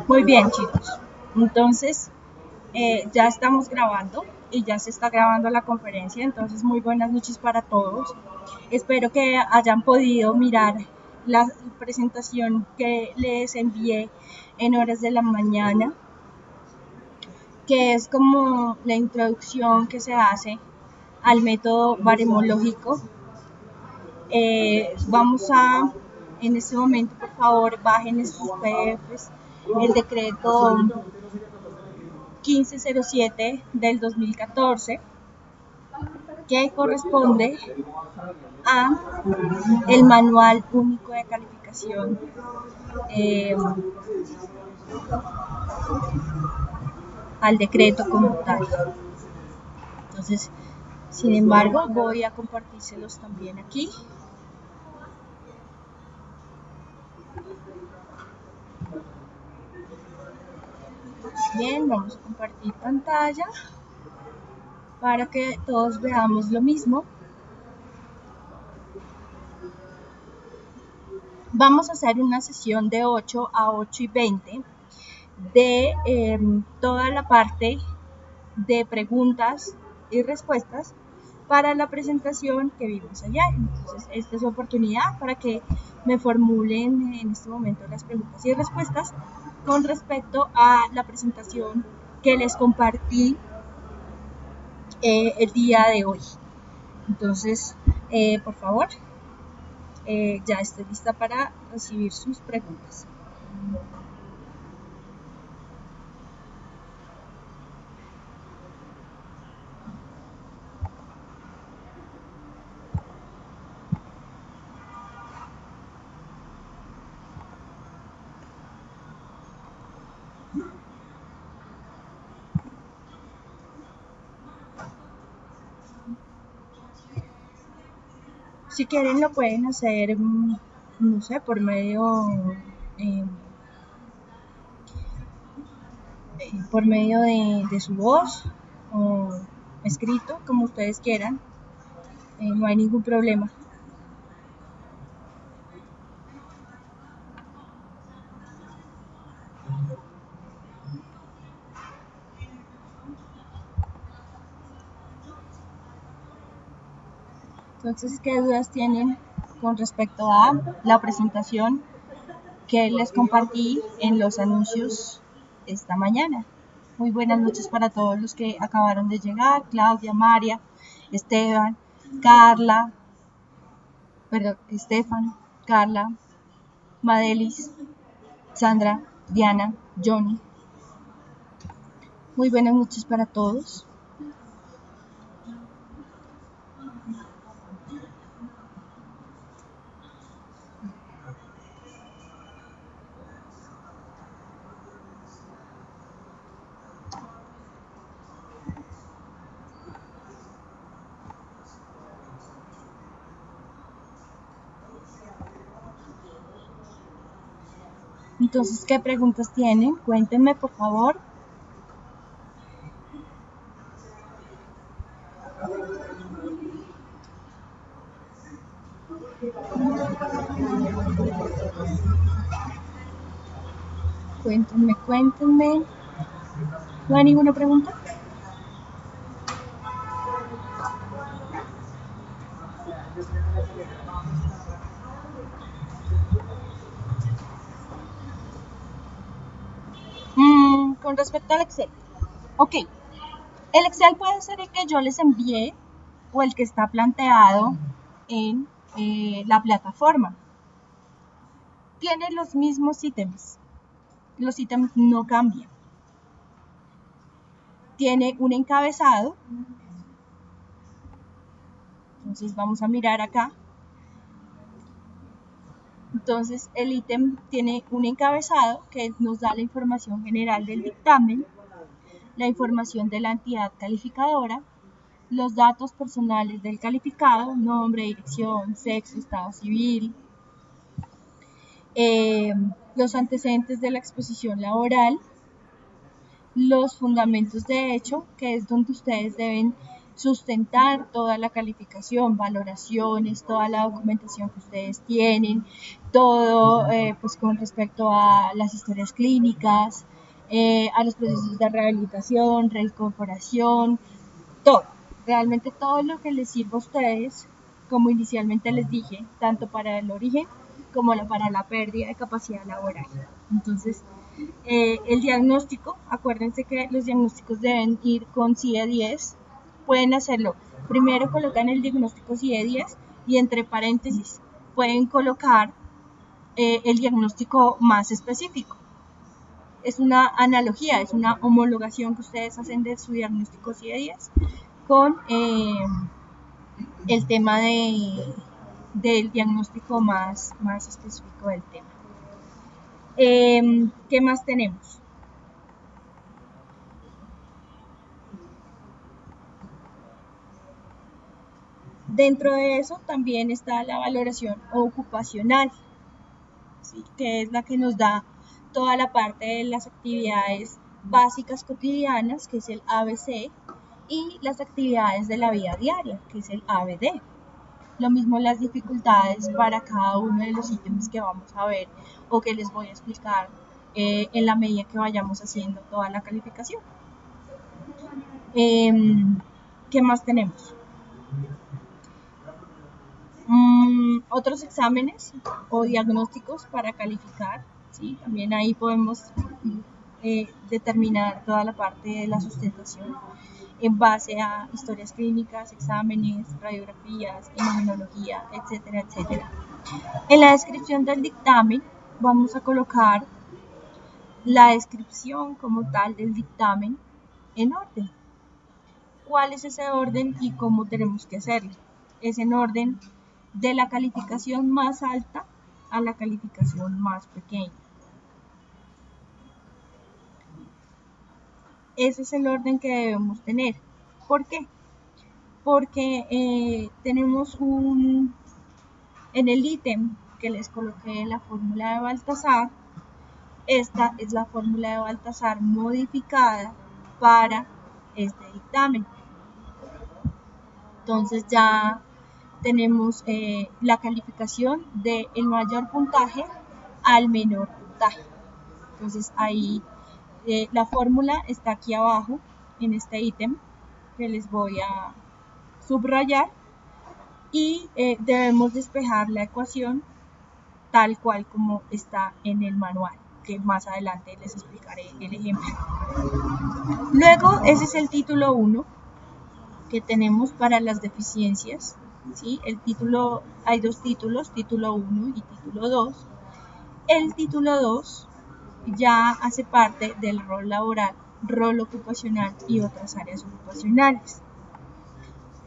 Muy bien, chicos. Entonces, ya estamos grabando y ya se está grabando la conferencia. Entonces, muy buenas noches para todos. Espero que hayan podido mirar la presentación que les envié en horas de la mañana, que es como la introducción que se hace al método baremológico. Vamos a, en este momento, por favor, bajen sus PDFs, el decreto 1507 del 2014, que corresponde a el manual único de calificación, al decreto como tal. Entonces, sin embargo, voy a compartírselos también aquí. Bien, vamos a compartir pantalla para que todos veamos lo mismo. Vamos a hacer una sesión de 8 a 8 y 20 de toda la parte de preguntas y respuestas para la presentación que vimos allá. Entonces, esta es su oportunidad para que me formulen en este momento las preguntas y respuestas con respecto a la presentación que les compartí el día de hoy. Entonces, por favor, ya estoy lista para recibir sus preguntas. Si quieren lo pueden hacer, no sé, por medio de su voz o escrito, como ustedes quieran. No hay ningún problema. Entonces, ¿qué dudas tienen con respecto a la presentación que les compartí en los anuncios esta mañana? Muy buenas noches para todos los que acabaron de llegar: Claudia, María, Esteban, Carla, perdón, Estefan, Carla, Madelis, Sandra, Diana, Johnny. Muy buenas noches para todos. Entonces, ¿qué preguntas tienen? Cuéntenme, por favor. Cuéntenme. ¿No hay ninguna pregunta? Con respecto al Excel. Ok. El Excel puede ser el que yo les envié o el que está planteado en la plataforma. Tiene los mismos ítems. Los ítems no cambian. Tiene un encabezado. Entonces vamos a mirar acá. Entonces el ítem tiene un encabezado que nos da la información general del dictamen, la información de la entidad calificadora, los datos personales del calificado: nombre, dirección, sexo, estado civil, los antecedentes de la exposición laboral, los fundamentos de hecho, que es donde ustedes deben sustentar toda la calificación, valoraciones, toda la documentación que ustedes tienen, todo pues con respecto a las historias clínicas, a los procesos de rehabilitación, reincorporación, todo, realmente todo lo que les sirva a ustedes, como inicialmente les dije, tanto para el origen como para la pérdida de capacidad laboral. Entonces, el diagnóstico, acuérdense que los diagnósticos deben ir con CIE-10, pueden hacerlo. Primero colocan el diagnóstico CIE-10 y entre paréntesis pueden colocar el diagnóstico más específico. Es una analogía, es una homologación que ustedes hacen de su diagnóstico CIE-10 con el tema del diagnóstico más específico del tema. ¿Qué más tenemos? Dentro de eso también está la valoración ocupacional, ¿sí? Que es la que nos da toda la parte de las actividades básicas cotidianas, que es el ABC, y las actividades de la vida diaria, que es el ABD. Lo mismo las dificultades para cada uno de los ítems que vamos a ver o que les voy a explicar en la medida que vayamos haciendo toda la calificación. ¿Qué más tenemos? Otros exámenes o diagnósticos para calificar, ¿sí? También ahí podemos determinar toda la parte de la sustentación en base a historias clínicas, exámenes, radiografías, imagenología, etcétera, etcétera. En la descripción del dictamen vamos a colocar la descripción como tal del dictamen en orden. ¿Cuál es ese orden y cómo tenemos que hacerlo? Es en orden de la calificación más alta a la calificación más pequeña. Ese es el orden que debemos tener. ¿Por qué? Porque tenemos en el ítem que les coloqué la fórmula de Baltasar, esta es la fórmula de Baltasar modificada para este dictamen. Entonces ya tenemos la calificación del mayor puntaje al menor puntaje. Entonces ahí la fórmula está aquí abajo en este ítem que les voy a subrayar y debemos despejar la ecuación tal cual como está en el manual, que más adelante les explicaré el ejemplo. Luego ese es el título 1 que tenemos para las deficiencias, ¿sí? El título, hay dos títulos, título 1 y título 2. El título 2 ya hace parte del rol laboral, rol ocupacional y otras áreas ocupacionales.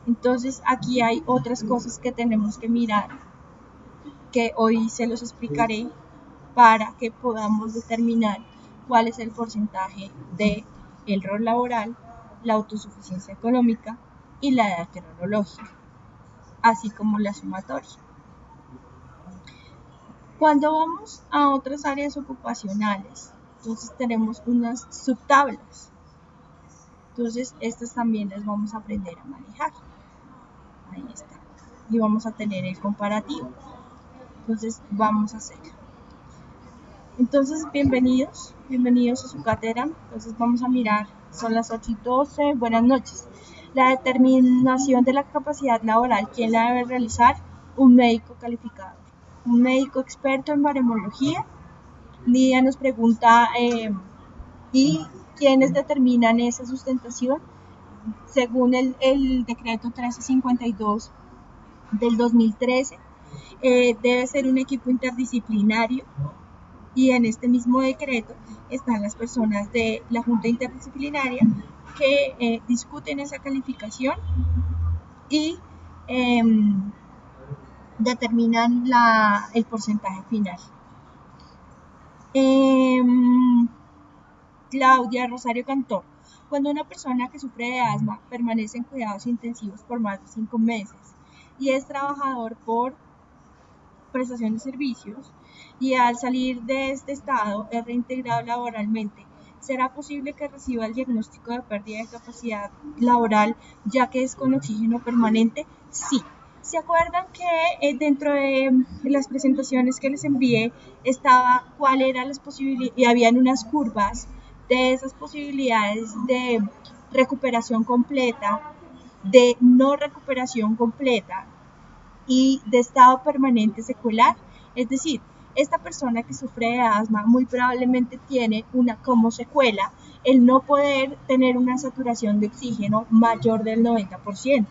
Entonces aquí hay otras cosas que tenemos que mirar, que hoy se los explicaré para que podamos determinar cuál es el porcentaje del rol laboral, la autosuficiencia económica y la edad cronológica, así como la sumatoria. Cuando vamos a otras áreas ocupacionales, entonces tenemos unas subtablas. Entonces estas también las vamos a aprender a manejar. Ahí está. Y vamos a tener el comparativo. Entonces vamos a hacerlo. Entonces bienvenidos a su cátedra. Entonces vamos a mirar, son las 8:12. Buenas noches. La determinación de la capacidad laboral, ¿quién la debe realizar? Un médico calificado, un médico experto en baremología. Lidia nos pregunta, ¿y quiénes determinan esa sustentación? Según el decreto 1352 del 2013, debe ser un equipo interdisciplinario y en este mismo decreto están las personas de la Junta Interdisciplinaria que discuten esa calificación y determinan el porcentaje final. Claudia Rosario Cantor. Cuando una persona que sufre de asma permanece en cuidados intensivos por más de 5 meses y es trabajador por prestación de servicios y al salir de este estado es reintegrado laboralmente, ¿Será posible que reciba el diagnóstico de pérdida de capacidad laboral ya que es con oxígeno permanente? Sí. ¿Se acuerdan que dentro de las presentaciones que les envié estaba cuál eran las posibilidades y habían unas curvas de esas posibilidades de recuperación completa, de no recuperación completa y de estado permanente secular? Es decir, esta persona que sufre de asma muy probablemente tiene una como secuela el no poder tener una saturación de oxígeno mayor del 90%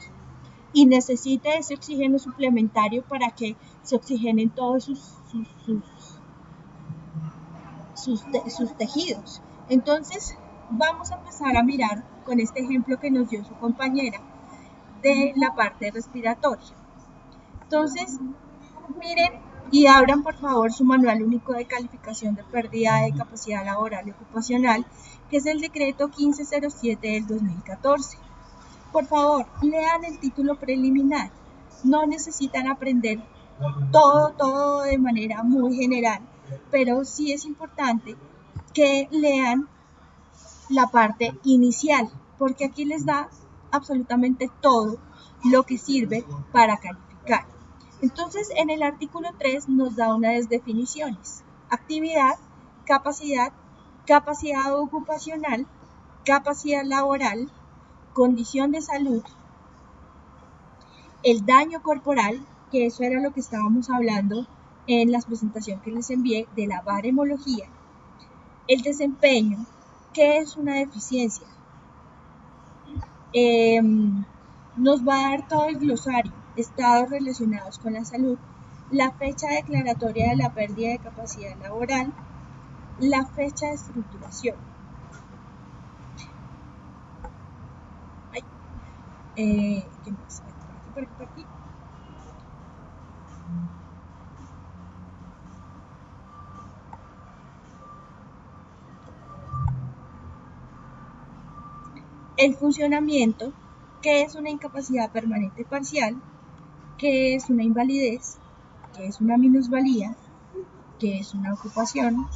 y necesita ese oxígeno suplementario para que se oxigenen todos sus tejidos. Entonces, vamos a empezar a mirar con este ejemplo que nos dio su compañera de la parte respiratoria. Entonces, miren y abran por favor su manual único de calificación de pérdida de capacidad laboral y ocupacional, que es el decreto 1507 del 2014. Por favor, lean el título preliminar. No necesitan aprender todo de manera muy general, pero sí es importante que lean la parte inicial, porque aquí les da absolutamente todo lo que sirve para calificar. Entonces, en el artículo 3 nos da unas definiciones: actividad, capacidad, capacidad ocupacional, capacidad laboral, condición de salud, el daño corporal, que eso era lo que estábamos hablando en la presentación que les envié de la baremología, el desempeño, que es una deficiencia. Nos va a dar todo el glosario, estados relacionados con la salud, la fecha declaratoria de la pérdida de capacidad laboral, la fecha de estructuración. ¿Qué más? Por aquí. El funcionamiento, que es una incapacidad permanente parcial, que es una invalidez, que es una minusvalía, que es una ocupación,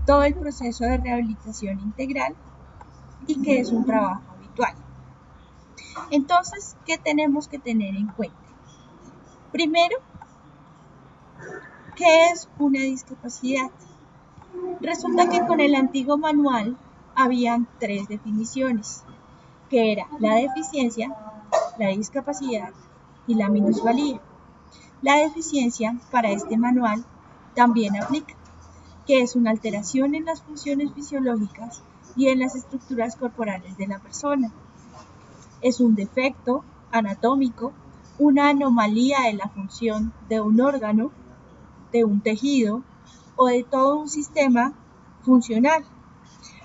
todo el proceso de rehabilitación integral y que es un trabajo habitual. Entonces, ¿qué tenemos que tener en cuenta? Primero, ¿qué es una discapacidad? Resulta que con el antiguo manual habían 3 definiciones, que era la deficiencia, la discapacidad y la minusvalía. La deficiencia para este manual también aplica, que es una alteración en las funciones fisiológicas y en las estructuras corporales de la persona. Es un defecto anatómico, una anomalía de la función de un órgano, de un tejido o de todo un sistema funcional.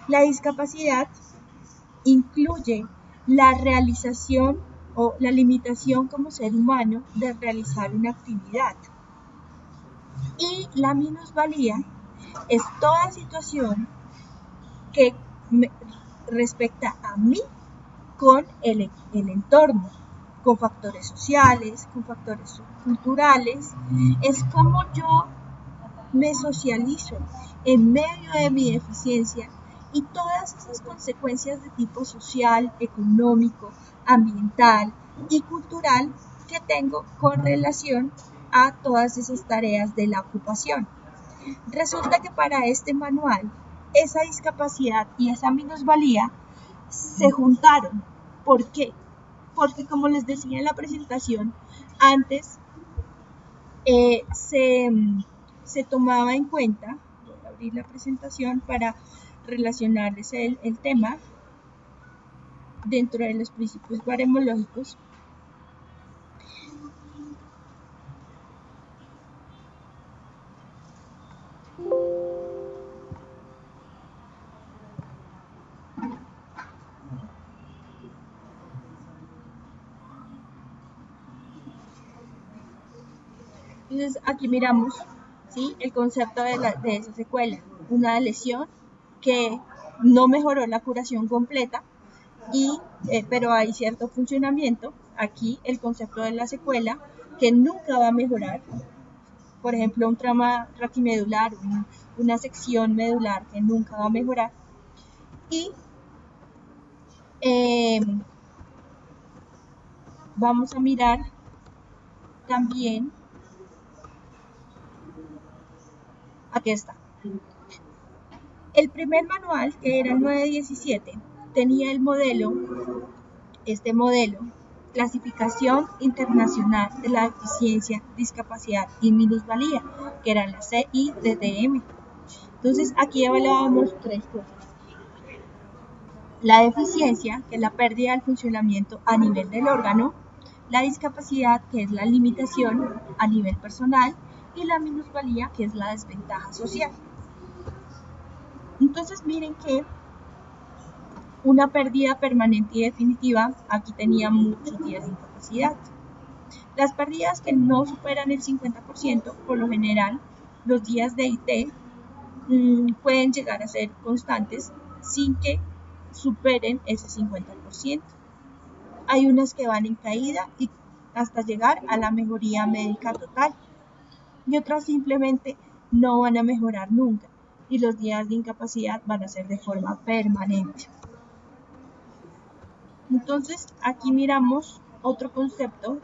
La discapacidad incluye la realización o la limitación como ser humano de realizar una actividad. Y la minusvalía es toda situación que respecta a mí con el entorno, con factores sociales, con factores culturales. Es como yo me socializo en medio de mi deficiencia y todas esas consecuencias de tipo social, económico, ambiental y cultural que tengo con relación a todas esas tareas de la ocupación. Resulta que para este manual, esa discapacidad y esa minusvalía se juntaron. ¿Por qué? Porque, como les decía en la presentación, antes se tomaba en cuenta, voy a abrir la presentación para relacionarles el tema dentro de los principios baremológicos. Entonces aquí miramos, ¿sí?, el concepto de esa secuela, una lesión que no mejoró la curación completa, pero hay cierto funcionamiento. Aquí el concepto de la secuela que nunca va a mejorar, por ejemplo un trauma raquimedular, una sección medular que nunca va a mejorar, Y vamos a mirar también, aquí está. El primer manual, que era el 917, tenía el modelo, este modelo, Clasificación Internacional de la Deficiencia, Discapacidad y Minusvalía, que era la CIDDM. Entonces aquí evaluábamos tres cosas. La deficiencia, que es la pérdida del funcionamiento a nivel del órgano, la discapacidad, que es la limitación a nivel personal, y la minusvalía, que es la desventaja social. Entonces miren que una pérdida permanente y definitiva, aquí tenía muchos días de incapacidad. Las pérdidas que no superan el 50%, por lo general, los días de IT pueden llegar a ser constantes sin que superen ese 50%. Hay unas que van en caída y hasta llegar a la mejoría médica total, y otras simplemente no van a mejorar nunca y los días de incapacidad van a ser de forma permanente. Entonces aquí miramos otro concepto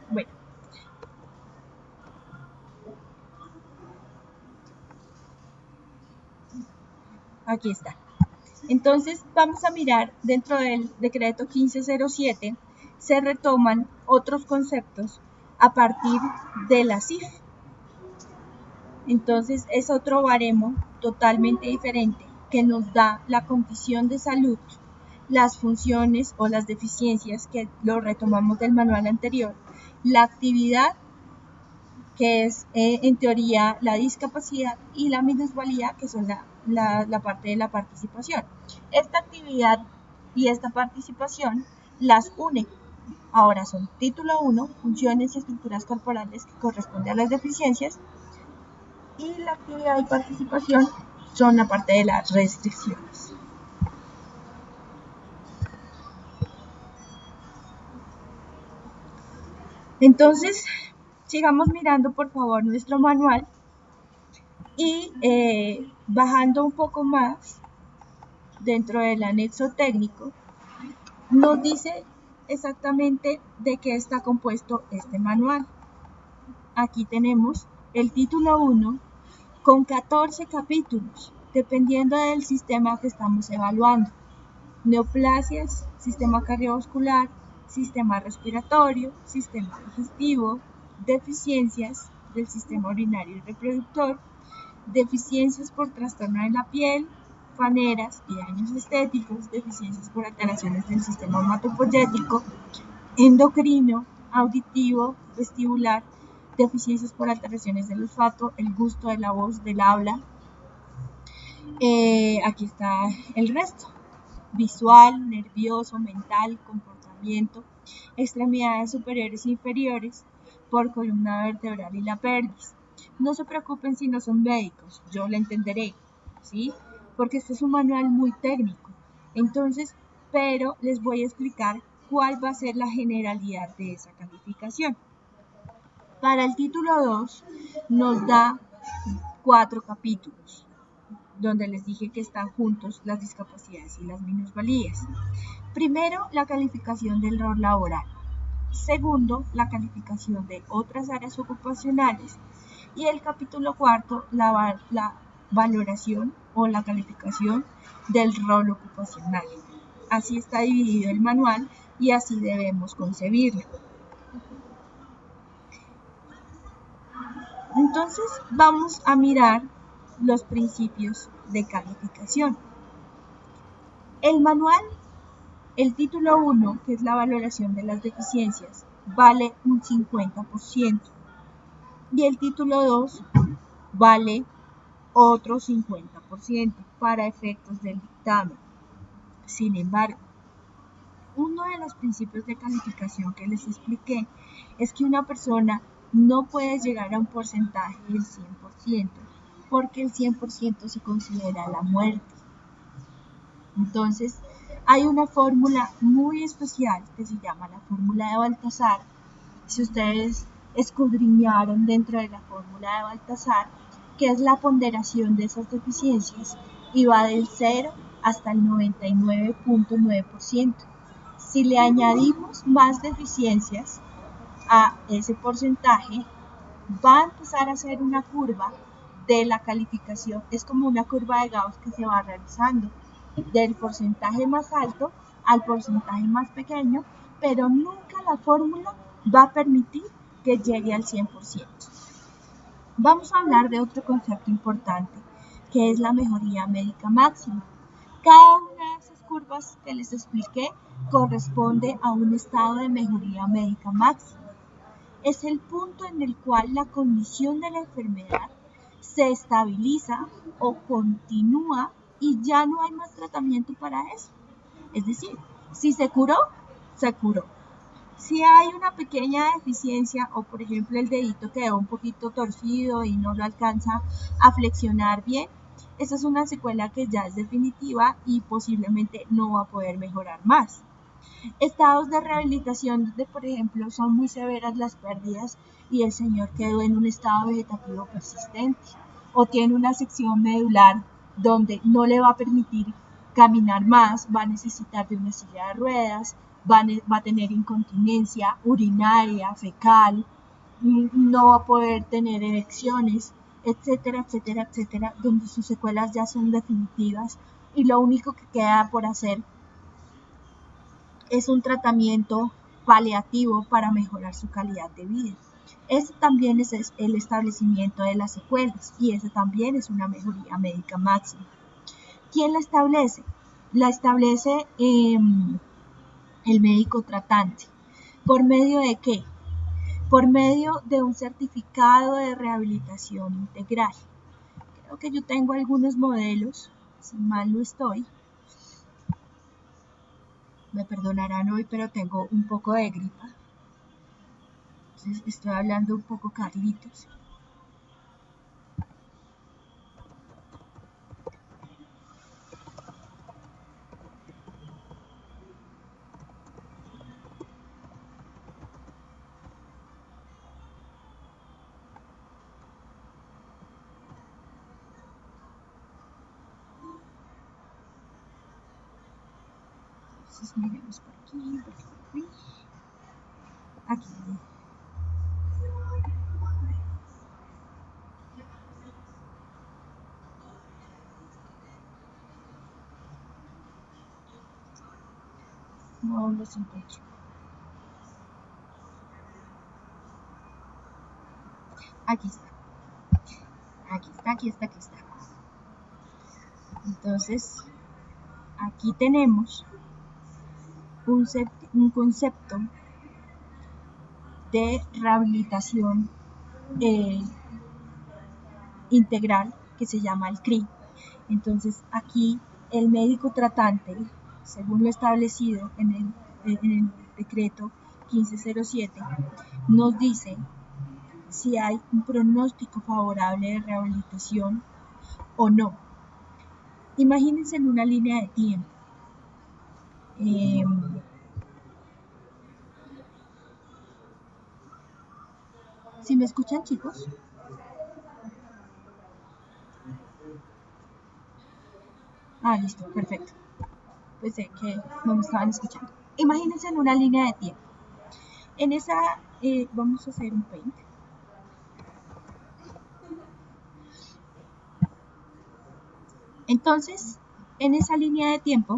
bueno, aquí está. Entonces vamos a mirar dentro del decreto 1507 se retoman otros conceptos a partir de la CIF. Entonces es otro baremo totalmente diferente que nos da la condición de salud, las funciones o las deficiencias que lo retomamos del manual anterior, la actividad, que es en teoría la discapacidad, y la minusvalía, que son la parte de la participación. Esta actividad y esta participación las une. Ahora son título 1, funciones y estructuras corporales, que corresponde a las deficiencias, y la actividad y participación son la parte de las restricciones. Entonces, sigamos mirando por favor nuestro manual y bajando un poco más dentro del anexo técnico, nos dice exactamente de qué está compuesto este manual. Aquí tenemos el título 1 con 14 capítulos, dependiendo del sistema que estamos evaluando. Neoplasias, sistema cardiovascular, sistema respiratorio, sistema digestivo, deficiencias del sistema urinario y reproductor, deficiencias por trastorno de la piel, faneras y daños estéticos, deficiencias por alteraciones del sistema hematopoyético, endocrino, auditivo, vestibular, deficiencias por alteraciones del olfato, el gusto, de la voz, del habla. Aquí está el resto: visual, nervioso, mental, comportamiento, extremidades superiores e inferiores, por columna vertebral y la pelvis. No se preocupen si no son médicos, yo lo entenderé, ¿sí? Porque este es un manual muy técnico. Entonces, pero les voy a explicar cuál va a ser la generalidad de esa calificación. Para el título 2 nos da 4 capítulos, donde les dije que están juntos las discapacidades y las minusvalías. Primero, la calificación del rol laboral. Segundo, la calificación de otras áreas ocupacionales. Y el capítulo cuarto, la valoración o la calificación del rol ocupacional. Así está dividido el manual y así debemos concebirlo. Entonces vamos a mirar los principios de calificación. El manual, el título 1, que es la valoración de las deficiencias, vale un 50%, y el título 2 vale otro 50% para efectos del dictamen. Sin embargo, uno de los principios de calificación que les expliqué es que una persona no puede llegar a un porcentaje del 100%, porque el 100% se considera la muerte. Entonces, Hay una fórmula muy especial que se llama la fórmula de Baltasar. Si ustedes escudriñaron dentro de la fórmula de Baltasar, que es la ponderación de esas deficiencias, y va del 0 hasta el 99.9%. Si le añadimos más deficiencias a ese porcentaje, va a empezar a ser una curva de la calificación. Es como una curva de Gauss que se va realizando del porcentaje más alto al porcentaje más pequeño, pero nunca la fórmula va a permitir que llegue al 100%. Vamos a hablar de otro concepto importante, que es la mejoría médica máxima. Cada una de esas curvas que les expliqué corresponde a un estado de mejoría médica máxima. Es el punto en el cual la condición de la enfermedad se estabiliza o continúa y ya no hay más tratamiento para eso. Es decir, si se curó, se curó. Si hay una pequeña deficiencia o por ejemplo el dedito quedó un poquito torcido y no lo alcanza a flexionar bien, esa es una secuela que ya es definitiva y posiblemente no va a poder mejorar más. Estados de rehabilitación donde, por ejemplo, son muy severas las pérdidas y el señor quedó en un estado vegetativo persistente o tiene una sección medular donde no le va a permitir caminar más, va a necesitar de una silla de ruedas, va a tener incontinencia urinaria, fecal, no va a poder tener erecciones, etcétera, etcétera, etcétera, donde sus secuelas ya son definitivas y lo único que queda por hacer es un tratamiento paliativo para mejorar su calidad de vida. Ese también es el establecimiento de las secuelas y ese también es una mejoría médica máxima. ¿Quién la establece? La establece el médico tratante. ¿Por medio de qué? Por medio de un certificado de rehabilitación integral. Creo que yo tengo algunos modelos, si mal no estoy. Me perdonarán hoy, pero tengo un poco de gripa. Entonces estoy hablando un poco Carlitos. Entonces miremos por aquí, por aquí. Aquí. No los encuentro. Aquí está. Aquí está, aquí está, aquí está. Entonces, aquí tenemos un concepto de rehabilitación integral que se llama el CRI. Entonces, aquí el médico tratante, según lo establecido en el decreto 1507, nos dice si hay un pronóstico favorable de rehabilitación o no. Imagínense en una línea de tiempo. ¿Sí me escuchan, chicos? Ah, listo, perfecto. Pensé que no me estaban escuchando. Imagínense en una línea de tiempo. En esa, vamos a hacer un paint. Entonces, en esa línea de tiempo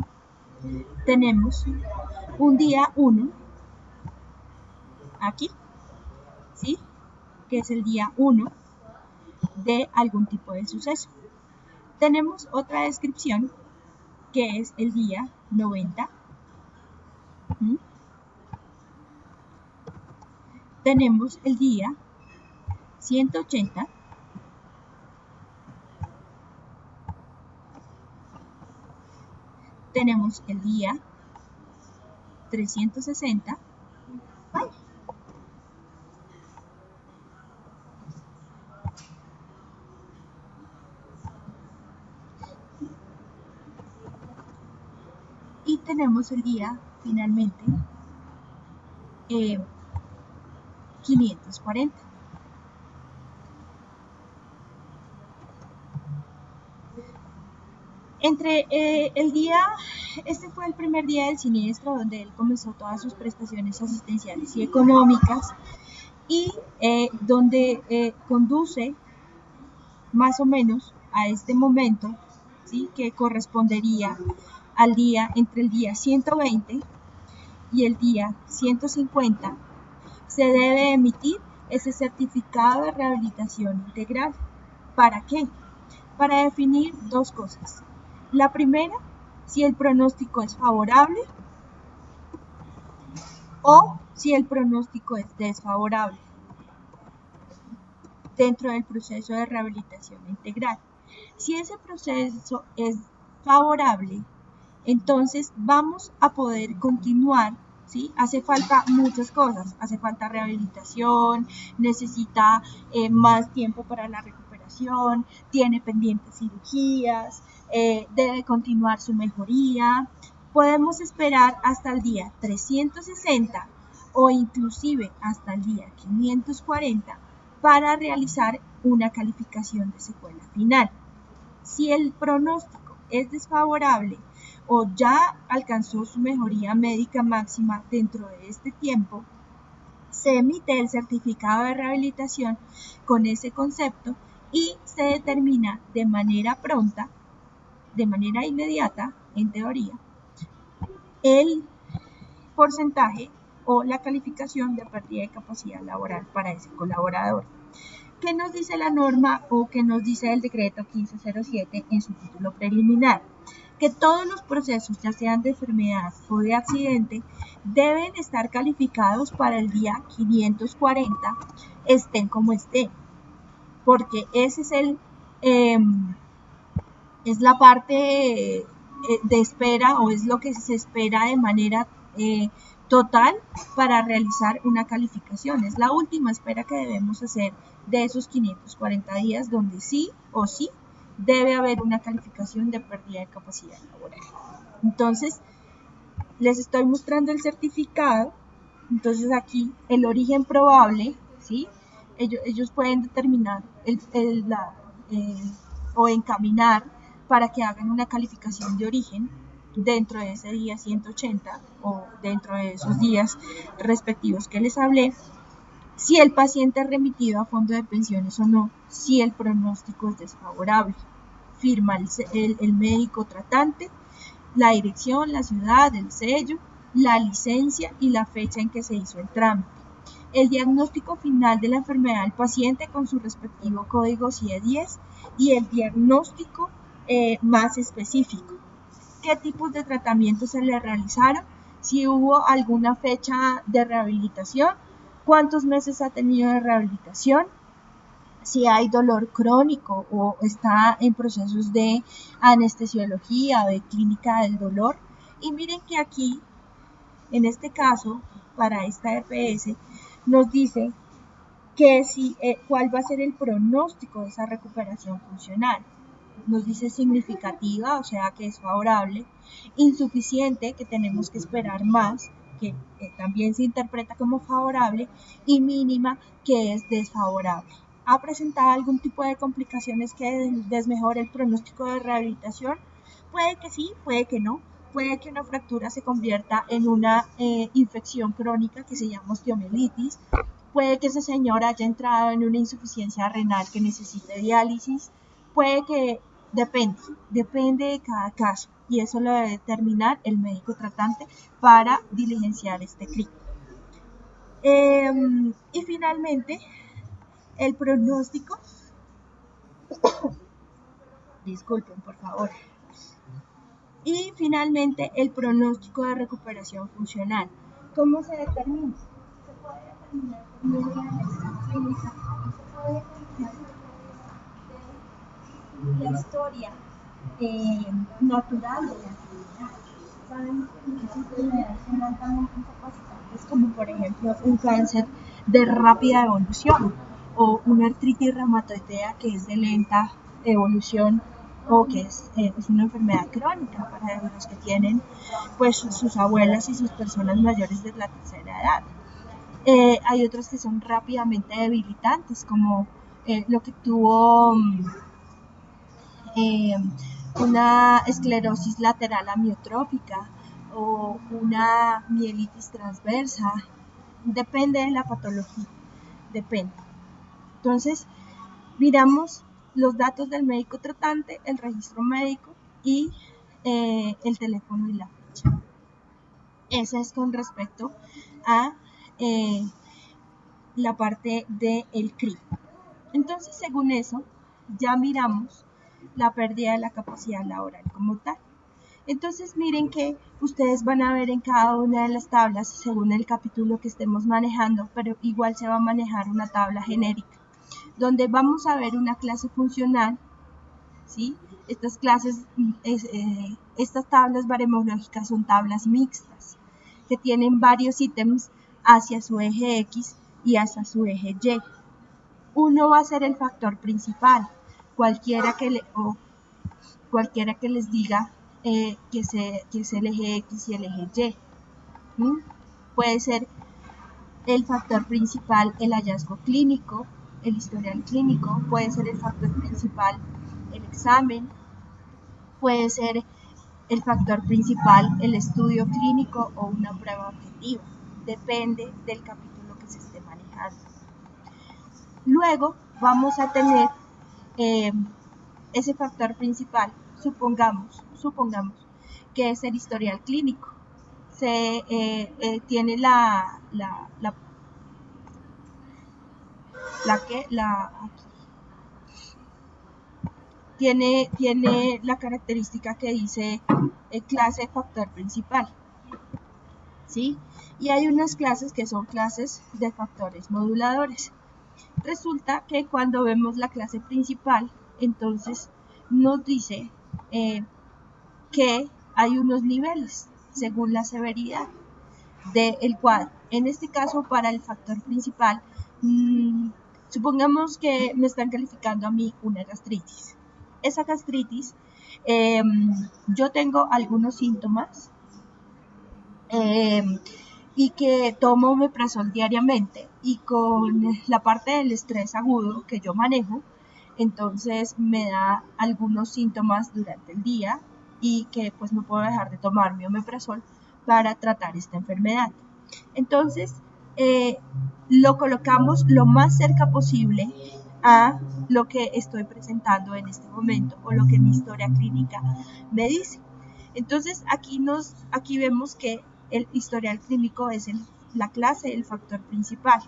tenemos un día 1 aquí, ¿sí? Que es el día 1 de algún tipo de suceso. Tenemos otra descripción que es el día 90. ¿Mm? Tenemos el día 180. Tenemos el día 360. ¡Ay! Y tenemos el día finalmente 540. Este fue el primer día del siniestro, donde él comenzó todas sus prestaciones asistenciales y económicas, y donde conduce más o menos a este momento, ¿sí?, que correspondería al día, entre el día 120 y el día 150, se debe emitir ese certificado de rehabilitación integral. ¿Para qué? Para definir dos cosas. La primera, si el pronóstico es favorable o si el pronóstico es desfavorable dentro del proceso de rehabilitación integral. Si ese proceso es favorable, entonces vamos a poder continuar, ¿sí? Hace falta muchas cosas, hace falta rehabilitación, necesita más tiempo para la recuperación, tiene pendientes cirugías, debe continuar su mejoría. Podemos esperar hasta el día 360 o inclusive hasta el día 540 para realizar una calificación de secuela final. Si el pronóstico es desfavorable o ya alcanzó su mejoría médica máxima dentro de este tiempo, se emite el certificado de rehabilitación con ese concepto y se determina de manera pronta, de manera inmediata, en teoría, el porcentaje o la calificación de pérdida de capacidad laboral para ese colaborador. ¿Qué nos dice la norma o qué nos dice el decreto 1507 en su título preliminar? Que todos los procesos, ya sean de enfermedad o de accidente, deben estar calificados para el día 540, estén como estén, porque ese es la parte de espera, o es lo que se espera de manera total para realizar una calificación. Es la última espera que debemos hacer de esos 540 días, donde sí o sí debe haber una calificación de pérdida de capacidad laboral. Entonces, les estoy mostrando el certificado. Entonces aquí el origen probable, ¿sí? Ellos pueden determinar o encaminar para que hagan una calificación de origen dentro de ese día 180 o dentro de esos días respectivos que les hablé, si el paciente es remitido a fondo de pensiones o no, si el pronóstico es desfavorable. Firma el médico tratante, la dirección, la ciudad, el sello, la licencia y la fecha en que se hizo el trámite. El diagnóstico final de la enfermedad del paciente con su respectivo código CIE-10 y el diagnóstico más específico. ¿Qué tipos de tratamientos se le realizaron? Si hubo alguna fecha de rehabilitación, cuántos meses ha tenido de rehabilitación, si hay dolor crónico o está en procesos de anestesiología o de clínica del dolor. Y miren que aquí, en este caso, para esta EPS, nos dice que cuál va a ser el pronóstico de esa recuperación funcional. Nos dice significativa, o sea que es favorable, insuficiente, que tenemos que esperar más, que también se interpreta como favorable, y mínima, que es desfavorable. ¿Ha presentado algún tipo de complicaciones que desmejore el pronóstico de rehabilitación? Puede que sí, puede que no. Puede que una fractura se convierta en una infección crónica que se llama osteomielitis. Puede que ese señor haya entrado en una insuficiencia renal que necesite diálisis. Puede que, depende de cada caso, y eso lo debe determinar el médico tratante para diligenciar este CRIC. Y finalmente, el pronóstico, disculpen por favor, y finalmente el pronóstico de recuperación funcional. ¿Cómo se determina? Se puede determinar por medio de análisis clínica, se puede determinar de la historia natural de la enfermedad. Sabemos que muchas enfermedades son altamente incapacitantes, como por ejemplo un cáncer de rápida evolución o una artritis reumatoidea que es de lenta evolución o que es una enfermedad crónica para los que tienen pues sus abuelas y sus personas mayores de la tercera edad. Hay otras que son rápidamente debilitantes, como lo que tuvo eh, una esclerosis lateral amiotrófica o una mielitis transversa. Depende de la patología, depende. Entonces, miramos los datos del médico tratante, el registro médico y el teléfono y la fecha. Ese es con respecto a la parte del CRI. Entonces, según eso, ya miramos la pérdida de la capacidad laboral como tal. Entonces, miren que ustedes van a ver en cada una de las tablas, según el capítulo que estemos manejando, pero igual se va a manejar una tabla genérica, donde vamos a ver una clase funcional, ¿sí? Estas clases, estas tablas baremológicas son tablas mixtas, que tienen varios ítems hacia su eje X y hacia su eje Y. Uno va a ser el factor principal, cualquiera que les diga que es el eje X y el eje Y. ¿Mm? Puede ser el factor principal el hallazgo clínico, el historial clínico, puede ser el factor principal el examen, puede ser el factor principal el estudio clínico o una prueba objetiva. Depende del capítulo que se esté manejando. Luego vamos a tener ese factor principal, supongamos que es el historial clínico. Tiene tiene la característica que dice clase factor principal, ¿sí? Y hay unas clases que son clases de factores moduladores. Resulta que cuando vemos la clase principal, entonces nos dice que hay unos niveles según la severidad del cuadro. En este caso, para el factor principal, supongamos que me están calificando a mí una gastritis. Esa gastritis, yo tengo algunos síntomas y que tomo omeprazol diariamente, y con la parte del estrés agudo que yo manejo, entonces me da algunos síntomas durante el día y que pues no puedo dejar de tomar mi omeprazol para tratar esta enfermedad. Entonces lo colocamos lo más cerca posible a lo que estoy presentando en este momento o lo que mi historia clínica me dice. Entonces aquí vemos que el historial clínico es la clase, el factor principal,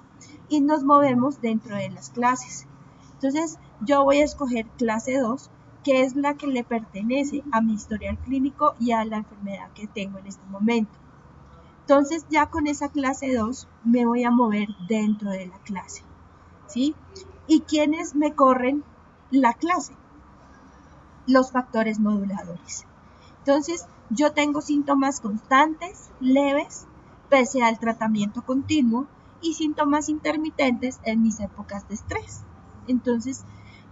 y nos movemos dentro de las clases. Entonces yo voy a escoger clase 2, que es la que le pertenece a mi historial clínico y a la enfermedad que tengo en este momento. Entonces ya con esa clase 2 me voy a mover dentro de la clase, ¿sí? ¿Y quiénes me corren la clase? Los factores moduladores. Entonces, yo tengo síntomas constantes, leves, pese al tratamiento continuo, y síntomas intermitentes en mis épocas de estrés. Entonces,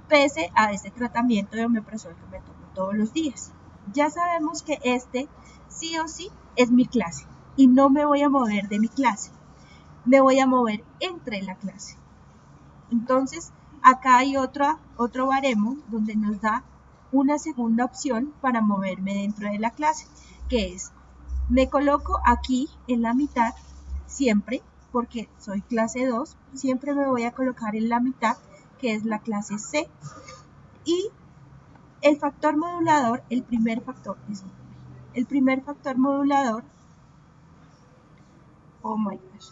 pese a ese tratamiento de omeprazol que me tomo todos los días. Ya sabemos que este sí o sí es mi clase y no me voy a mover de mi clase. Me voy a mover entre la clase. Entonces, acá hay otro baremo donde nos da una segunda opción para moverme dentro de la clase, que es, me coloco aquí en la mitad siempre, porque soy clase 2, siempre me voy a colocar en la mitad, que es la clase C, y el factor modulador, el primer factor modulador, oh my gosh,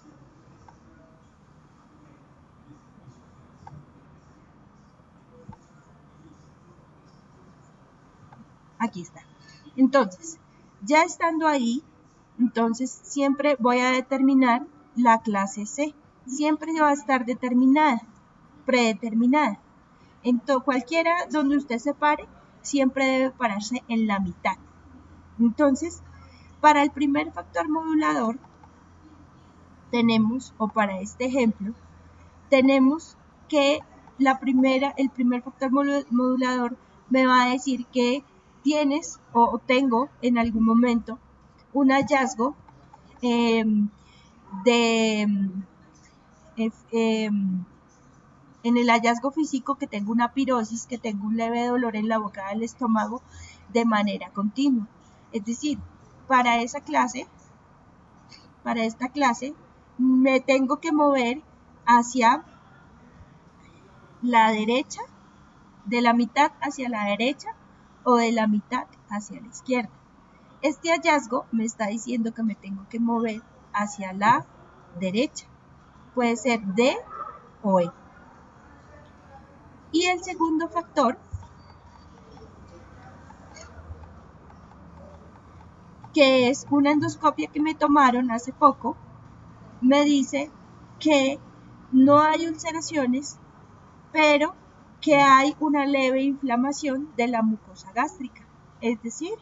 aquí está. Entonces, ya estando ahí, entonces siempre voy a determinar la clase C. Siempre va a estar determinada, predeterminada. En cualquiera donde usted se pare, siempre debe pararse en la mitad. Entonces, para el primer factor modulador, tenemos, o para este ejemplo, tenemos que el primer factor modulador me va a decir que tienes o tengo en algún momento un hallazgo de en el hallazgo físico que tengo una pirosis, que tengo un leve dolor en la boca del estómago de manera continua. Es decir, para esta clase, me tengo que mover hacia la derecha, de la mitad hacia la derecha o de la mitad hacia la izquierda. Este hallazgo me está diciendo que me tengo que mover hacia la derecha. Puede ser D o E. Y el segundo factor, que es una endoscopia que me tomaron hace poco, me dice que no hay ulceraciones, pero que hay una leve inflamación de la mucosa gástrica. Es decir,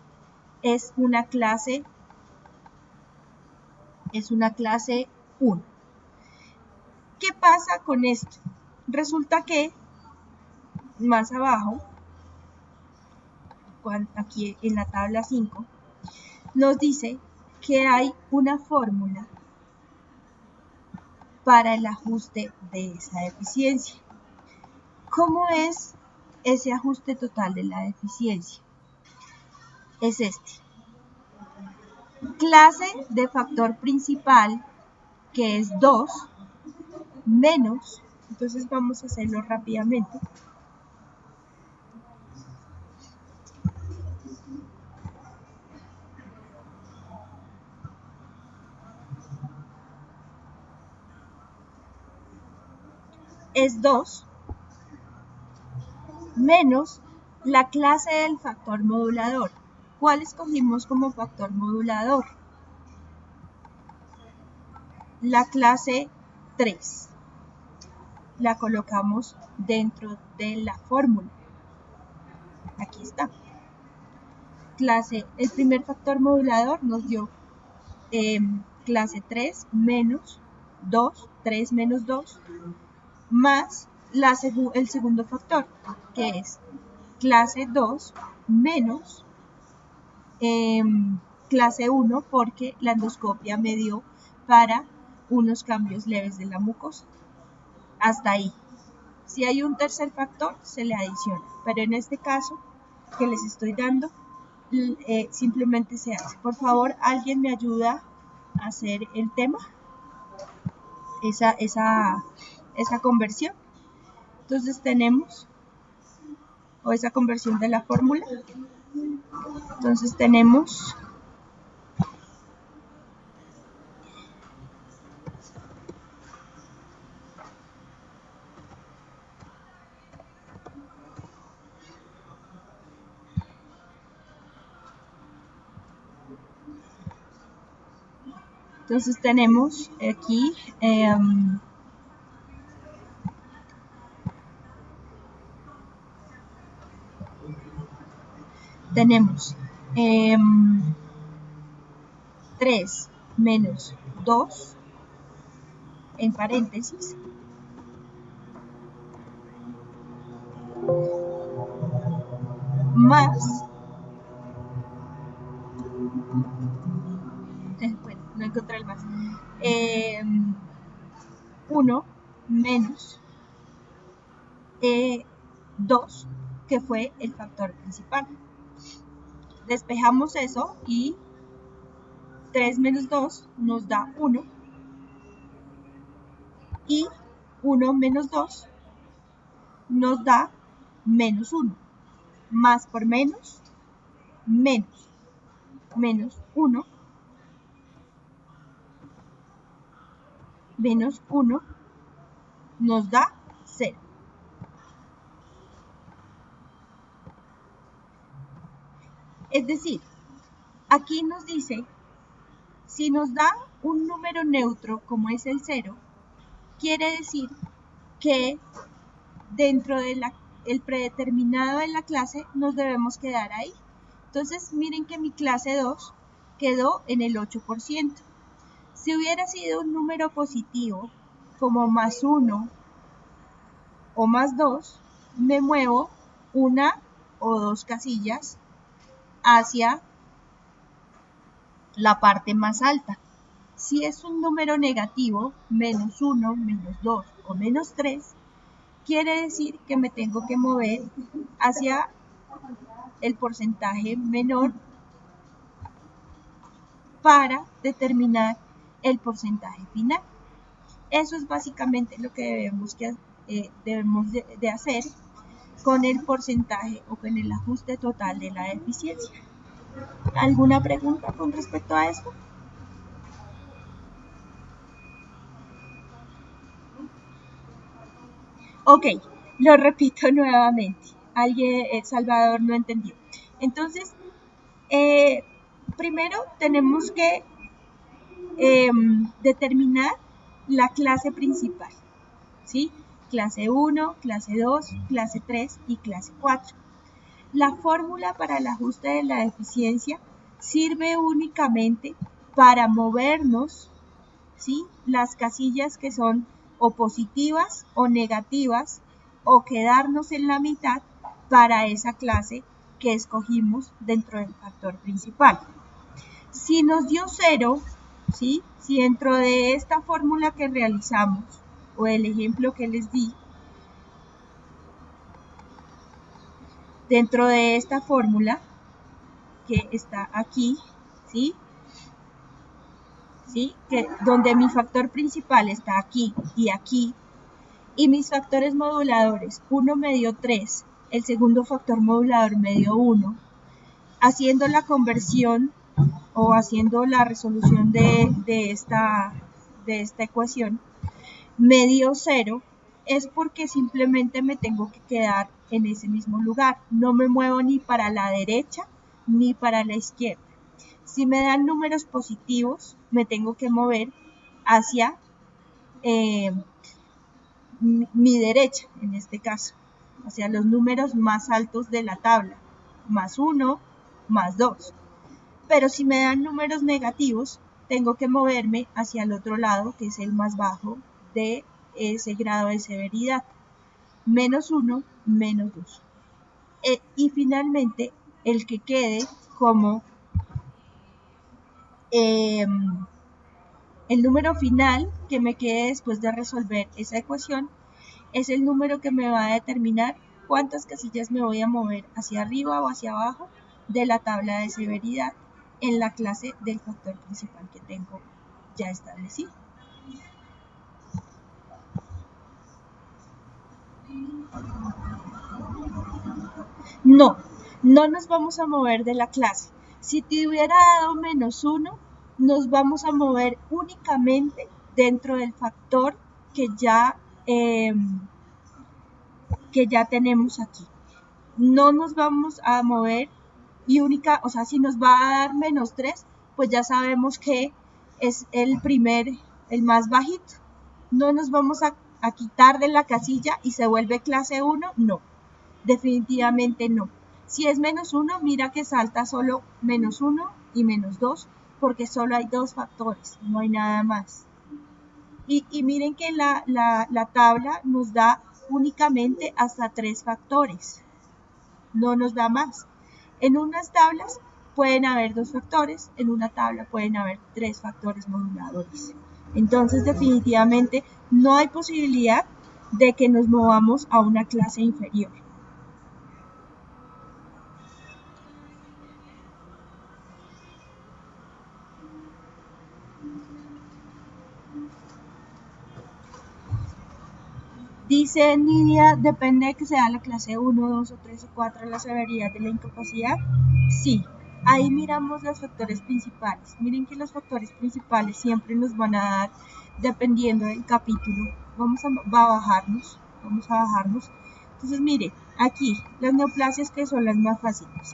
es una clase 1. ¿Qué pasa con esto? Resulta que más abajo, aquí en la tabla 5, nos dice que hay una fórmula para el ajuste de esa deficiencia. ¿Cómo es ese ajuste total de la deficiencia? Es este. Clase de factor principal, que es 2, menos, entonces vamos a hacerlo rápidamente, es 2 menos la clase del factor modulador. ¿Cuál escogimos como factor modulador? La clase 3. La colocamos dentro de la fórmula. Aquí está. El primer factor modulador nos dio clase 3 menos 2, 3 menos 2, más el segundo factor, que es clase 2 menos clase 1, porque la endoscopia me dio para unos cambios leves de la mucosa. Hasta ahí. Si hay un tercer factor, se le adiciona, pero en este caso que les estoy dando, simplemente se hace. Por favor, ¿alguien me ayuda a hacer el tema? Esa conversión. Entonces tenemos, o esa conversión de la fórmula. Entonces tenemos aquí tenemos 3 menos 2 en paréntesis más bueno, no encontré el más 1 menos 2, que fue el factor principal. Despejamos eso y 3 menos 2 nos da 1 y 1 menos 2 nos da menos 1. Más por menos, menos 1, menos 1 nos da 0. Es decir, aquí nos dice, si nos da un número neutro como es el 0, quiere decir que dentro del predeterminado de la clase nos debemos quedar ahí. Entonces miren que mi clase 2 quedó en el 8%. Si hubiera sido un número positivo como +1 o +2, me muevo una o 2 casillas hacia la parte más alta. Si es un número negativo, menos 1, menos 2 o menos 3, quiere decir que me tengo que mover hacia el porcentaje menor para determinar el porcentaje final. Eso es básicamente lo que debemos de hacer con el porcentaje o con el ajuste total de la eficiencia. ¿Alguna pregunta con respecto a esto? Ok, lo repito nuevamente. Salvador no entendió. Entonces, primero tenemos que determinar la clase principal, ¿sí? Clase 1, clase 2, clase 3 y clase 4. La fórmula para el ajuste de la eficiencia sirve únicamente para movernos, ¿sí? Las casillas que son o positivas o negativas o quedarnos en la mitad para esa clase que escogimos dentro del factor principal. Si nos dio 0, ¿sí? Si dentro de esta fórmula que realizamos o el ejemplo que les di, dentro de esta fórmula que está aquí, ¿sí? ¿Sí? Donde mi factor principal está aquí, y mis factores moduladores, uno me dio 3, el segundo factor modulador me dio 1, haciendo la conversión o haciendo la resolución de esta ecuación, me dio 0, es porque simplemente me tengo que quedar en ese mismo lugar, no me muevo ni para la derecha ni para la izquierda. Si me dan números positivos, me tengo que mover hacia mi derecha, en este caso, hacia los números más altos de la tabla, más 1, más 2. Pero si me dan números negativos, tengo que moverme hacia el otro lado, que es el más bajo de ese grado de severidad, menos 1, menos 2. Y finalmente, el que quede como el número final que me quede después de resolver esa ecuación es el número que me va a determinar cuántas casillas me voy a mover hacia arriba o hacia abajo de la tabla de severidad en la clase del factor principal que tengo ya establecido. No, no nos vamos a mover de la clase. Si te hubiera dado menos 1, nos vamos a mover únicamente dentro del factor que ya tenemos aquí. No nos vamos a mover y si nos va a dar menos 3, pues ya sabemos que es el más bajito. No nos vamos a quitar de la casilla y se vuelve clase 1, no, definitivamente no. Si es menos 1, mira que salta solo menos 1 y menos 2, porque solo hay 2 factores, no hay nada más. Y miren que la tabla nos da únicamente hasta 3 factores, no nos da más. En unas tablas pueden haber 2 factores, en una tabla pueden haber 3 factores moduladores. Entonces, definitivamente no hay posibilidad de que nos movamos a una clase inferior. Dice Nidia, depende de que sea la clase 1, 2 o 3 o 4 la severidad de la incapacidad. Sí, ahí miramos los factores principales. Miren que los factores principales siempre nos van a dar, dependiendo del capítulo. Vamos a bajarnos. Entonces, mire, aquí, las neoplasias que son las más fáciles.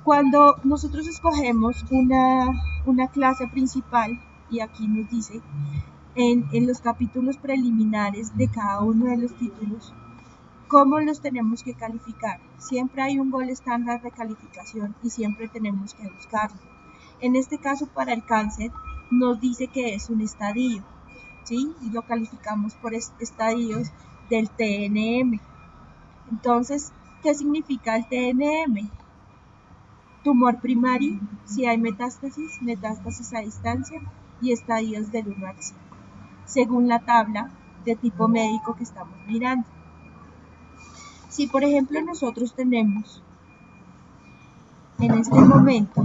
Cuando nosotros escogemos una clase principal, y aquí nos dice, en los capítulos preliminares de cada uno de los títulos, ¿cómo los tenemos que calificar? Siempre hay un gol estándar de calificación y siempre tenemos que buscarlo. En este caso, para el cáncer, nos dice que es un estadio, ¿sí? Y lo calificamos por estadios del TNM. Entonces, ¿Qué significa el TNM? Tumor primario, si hay metástasis a distancia y estadios del 1 al 5, según la tabla de tipo médico que estamos mirando. Si por ejemplo nosotros tenemos en este momento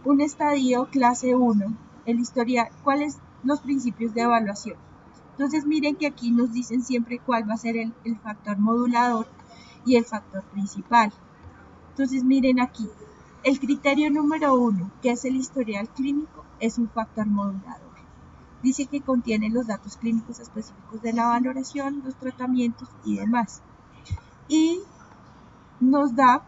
un estadio clase 1, el historial, ¿cuáles son los principios de evaluación? Entonces miren que aquí nos dicen siempre cuál va a ser el factor modulador y el factor principal. Entonces miren aquí, el criterio número 1, que es el historial clínico, es un factor modulador. Dice que contiene los datos clínicos específicos de la valoración, los tratamientos y demás. Y nos da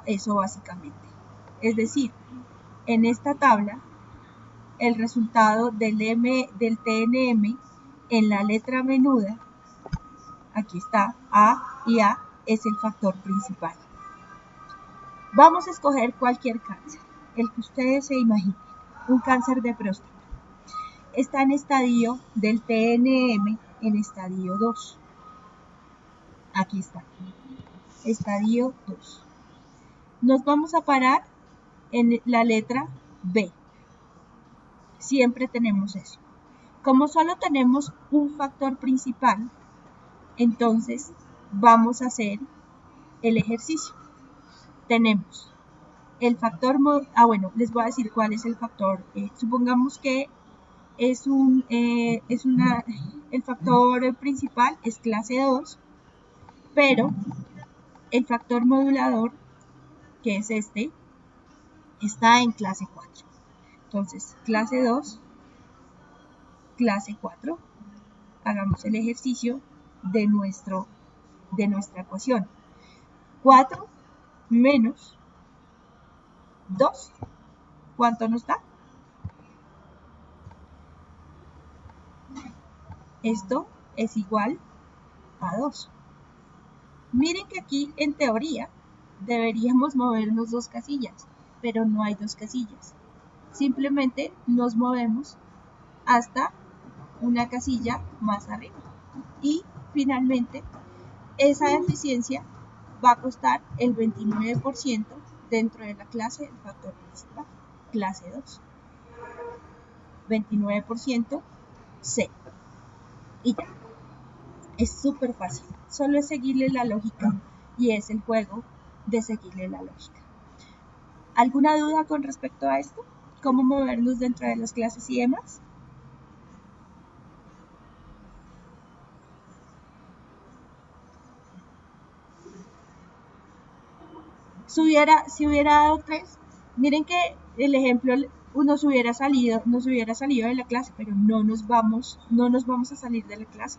eso básicamente. Es decir, en esta tabla, el resultado del TNM en la letra menuda, aquí está, A y A, es el factor principal. Vamos a escoger cualquier cáncer, el que ustedes se imaginen, un cáncer de próstata. Está en estadio del TNM en estadio 2. Aquí está, estadio 2. Nos vamos a parar en la letra B. Siempre tenemos eso. Como solo tenemos un factor principal, entonces vamos a hacer el ejercicio. Tenemos el factor, les voy a decir cuál es el factor. Supongamos que el factor principal es clase 2, pero el factor modulador, que es este, está en clase 4. Entonces, clase 2, clase 4, hagamos el ejercicio de nuestra ecuación. 4 menos 2, ¿cuánto nos da? Esto es igual a 2. Miren que aquí, en teoría, deberíamos movernos 2 casillas, pero no hay 2 casillas. Simplemente nos movemos hasta una casilla más arriba. Y finalmente, esa eficiencia va a costar el 29% dentro de la clase del factor principal, clase 2. 29% C. Y ya. Es súper fácil. Solo es seguirle la lógica y es el juego de seguirle la lógica. ¿Alguna duda con respecto a esto? ¿Cómo movernos dentro de las clases y demás? Si hubiera dado 3, miren que el ejemplo nos hubiera salido de la clase, pero no nos vamos a salir de la clase.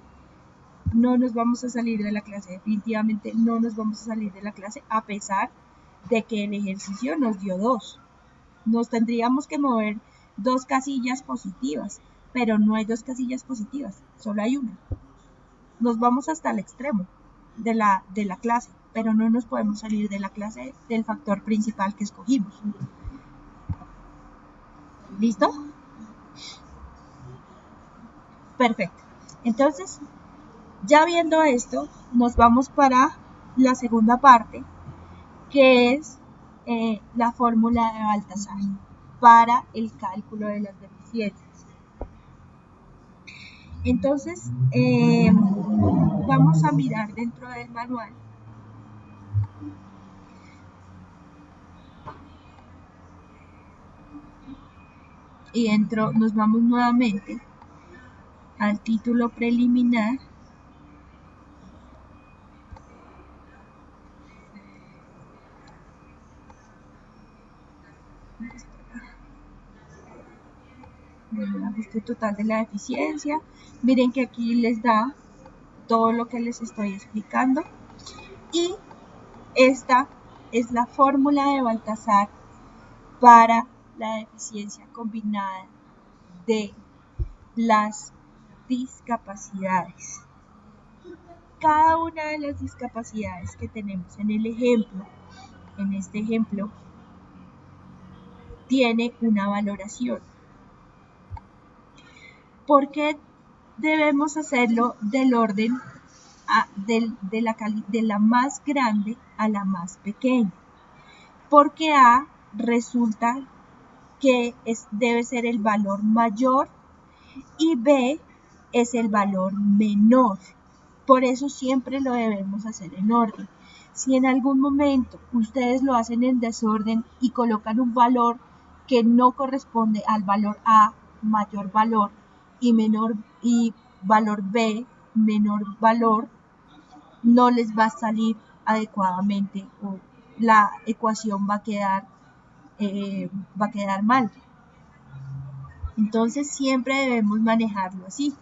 No nos vamos a salir de la clase, definitivamente no nos vamos a salir de la clase, a pesar de que el ejercicio nos dio 2. Nos tendríamos que mover 2 casillas positivas, pero no hay 2 casillas positivas, solo hay una. Nos vamos hasta el extremo de la clase, pero no nos podemos salir de la clase del factor principal que escogimos. ¿Listo? Perfecto. Entonces, ya viendo esto, nos vamos para la segunda parte, que es la fórmula de Baltasar para el cálculo de las deficiencias. Entonces, vamos a mirar dentro del manual y nos vamos nuevamente al título preliminar . El ajuste total de la deficiencia. Miren que aquí les da todo lo que les estoy explicando. Y esta es la fórmula de Baltasar para la deficiencia combinada de las discapacidades. Cada una de las discapacidades que tenemos en el ejemplo, en este ejemplo, tiene una valoración. ¿Por qué debemos hacerlo del orden de la más grande a la más pequeña? Porque A resulta que debe ser el valor mayor y B es el valor menor. Por eso siempre lo debemos hacer en orden. Si en algún momento ustedes lo hacen en desorden y colocan un valor que no corresponde al valor A, mayor valor, y valor B, menor valor, no les va a salir adecuadamente o la ecuación va a quedar mal. Entonces siempre debemos manejarlo así.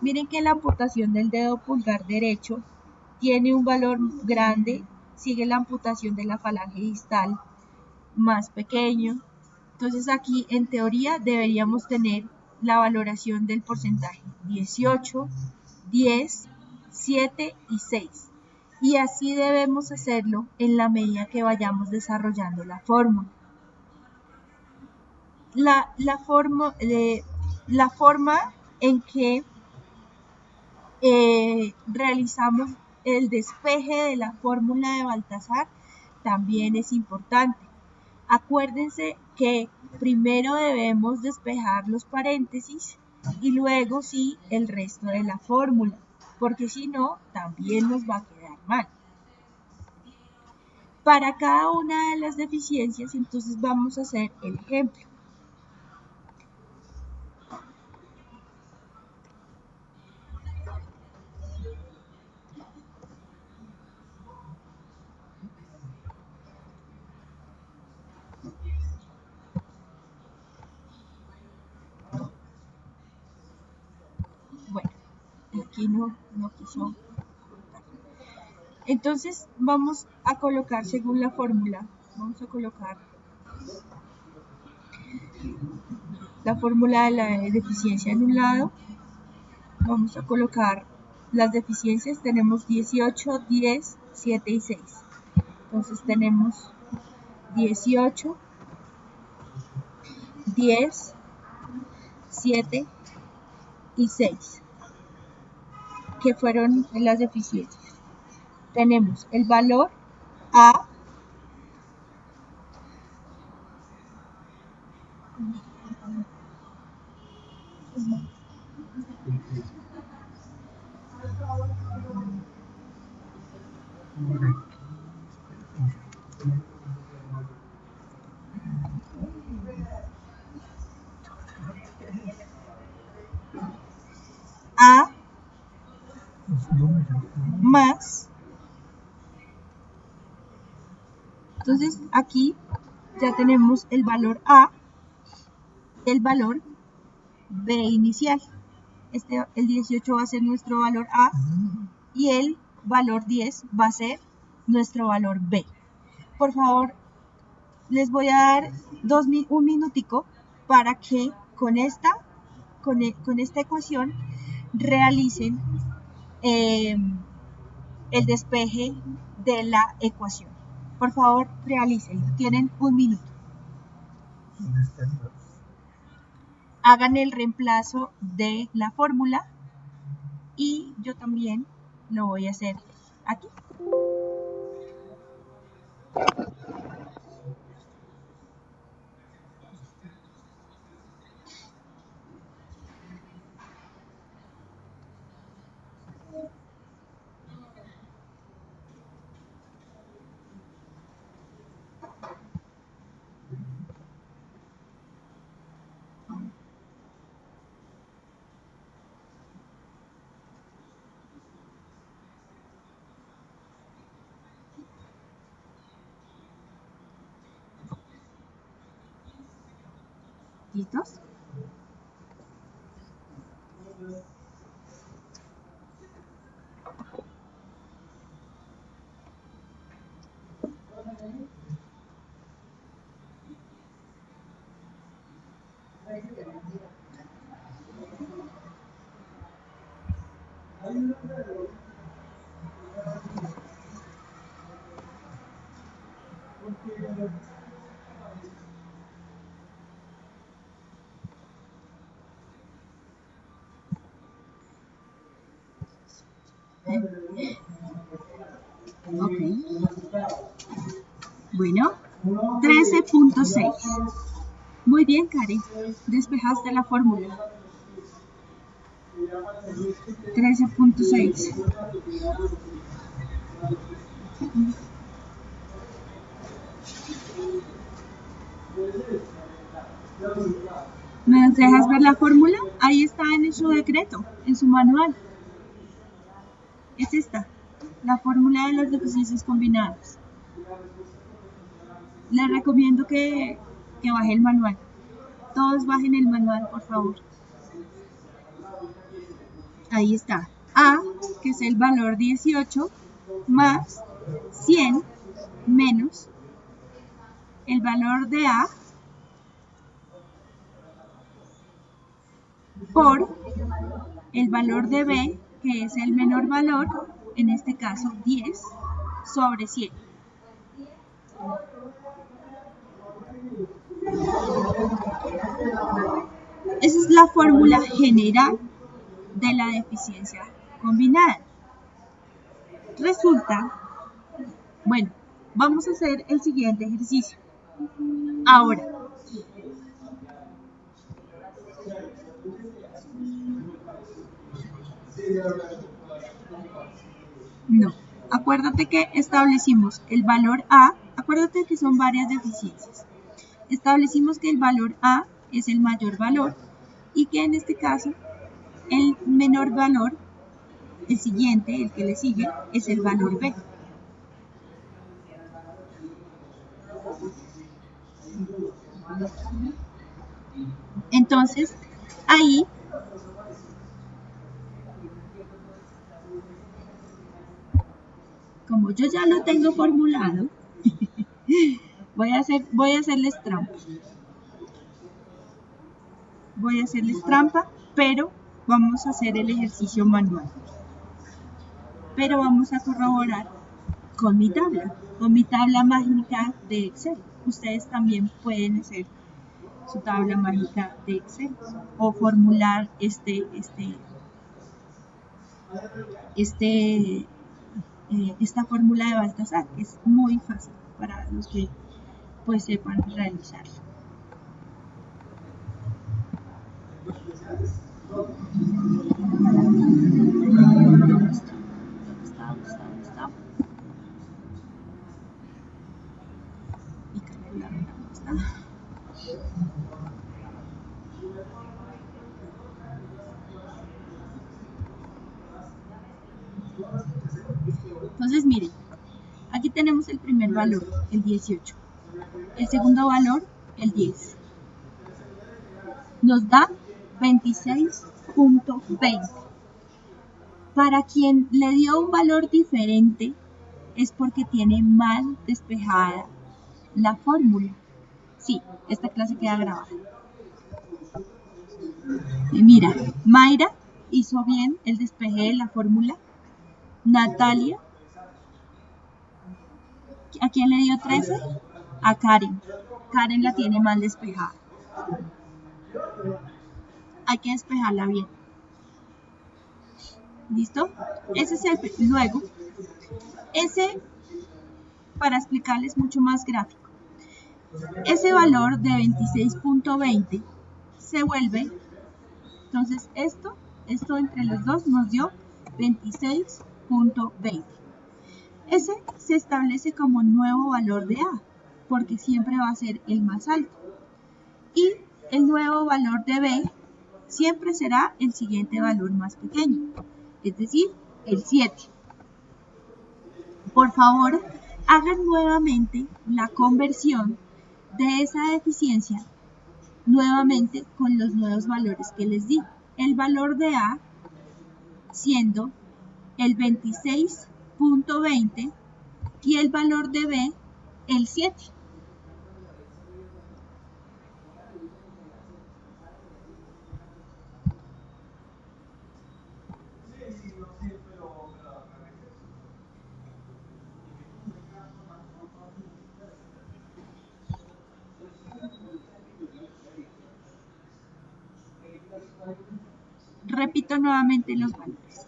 Miren que la amputación del dedo pulgar derecho tiene un valor grande, sigue la amputación de la falange distal más pequeño. Entonces aquí en teoría deberíamos tener la valoración del porcentaje 18, 10, 7 y 6. Y así debemos hacerlo en la medida que vayamos desarrollando la fórmula. La forma en que realizamos el despeje de la fórmula de Baltasar también es importante. Acuérdense que primero debemos despejar los paréntesis y luego sí el resto de la fórmula, porque si no, también nos va a quedar mal. Para cada una de las deficiencias, entonces vamos a hacer el ejemplo. Bueno, aquí no quiso. Entonces vamos a colocar según la fórmula, vamos a colocar la fórmula de la deficiencia en un lado, vamos a colocar las deficiencias, tenemos 18, 10, 7 y 6. Entonces tenemos 18, 10, 7 y 6, que fueron las deficiencias. Tenemos el valor A, A más. Entonces aquí ya tenemos el valor A, el valor B inicial. El 18 va a ser nuestro valor A y el valor 10 va a ser nuestro valor B. Por favor, les voy a dar un minutico para que con esta ecuación realicen el despeje de la ecuación. Por favor, realícenlo. Tienen un minuto. Hagan el reemplazo de la fórmula y yo también lo voy a hacer aquí. ¿Listos? Ok. Bueno, 13.6. Muy bien, Karen. Despejaste la fórmula. 13.6. ¿Me dejas ver la fórmula? Ahí está en su decreto, en su manual. Es esta, la fórmula de las deficiencias combinadas. Les recomiendo que baje el manual. Todos bajen el manual, por favor. Ahí está. A, que es el valor 18, más 100 menos el valor de A por el valor de B, que es el menor valor, en este caso 10 sobre 100. Esa es la fórmula general de la deficiencia combinada. Resulta, bueno, vamos a hacer el siguiente ejercicio. Ahora, no, acuérdate que establecimos el valor A, acuérdate que son varias deficiencias. Establecimos que el valor A es el mayor valor y que en este caso el menor valor, el siguiente, el que le sigue, es el valor B. Entonces, ahí como yo ya lo tengo formulado, voy a hacerles trampa. Voy a hacerles trampa, pero vamos a hacer el ejercicio manual. Pero vamos a corroborar con mi tabla mágica de Excel. Ustedes también pueden hacer su tabla mágica de Excel o formular esta fórmula de Baltasar, que es muy fácil para los que pues sepan realizarlo. ¿Dónde está? Mi calendario, ¿dónde está? Entonces, miren, aquí tenemos el primer valor, el 18. El segundo valor, el 10. Nos da 26.20. Para quien le dio un valor diferente, es porque tiene mal despejada la fórmula. Sí, esta clase queda grabada. Mira, Mayra hizo bien el despeje de la fórmula. Natalia, ¿a quién le dio 13? A Karen. Karen la tiene mal despejada. Hay que despejarla bien. ¿Listo? Ese es el luego. Ese, para explicarles mucho más gráfico, ese valor de 26.20 se vuelve, entonces esto entre los dos nos dio 26.20. Ese se establece como nuevo valor de A, porque siempre va a ser el más alto. Y el nuevo valor de B siempre será el siguiente valor más pequeño, es decir, el 7. Por favor, hagan nuevamente la conversión de esa deficiencia nuevamente con los nuevos valores que les di. El valor de A siendo el 26.20 y el valor de B el 7. Repito nuevamente los valores.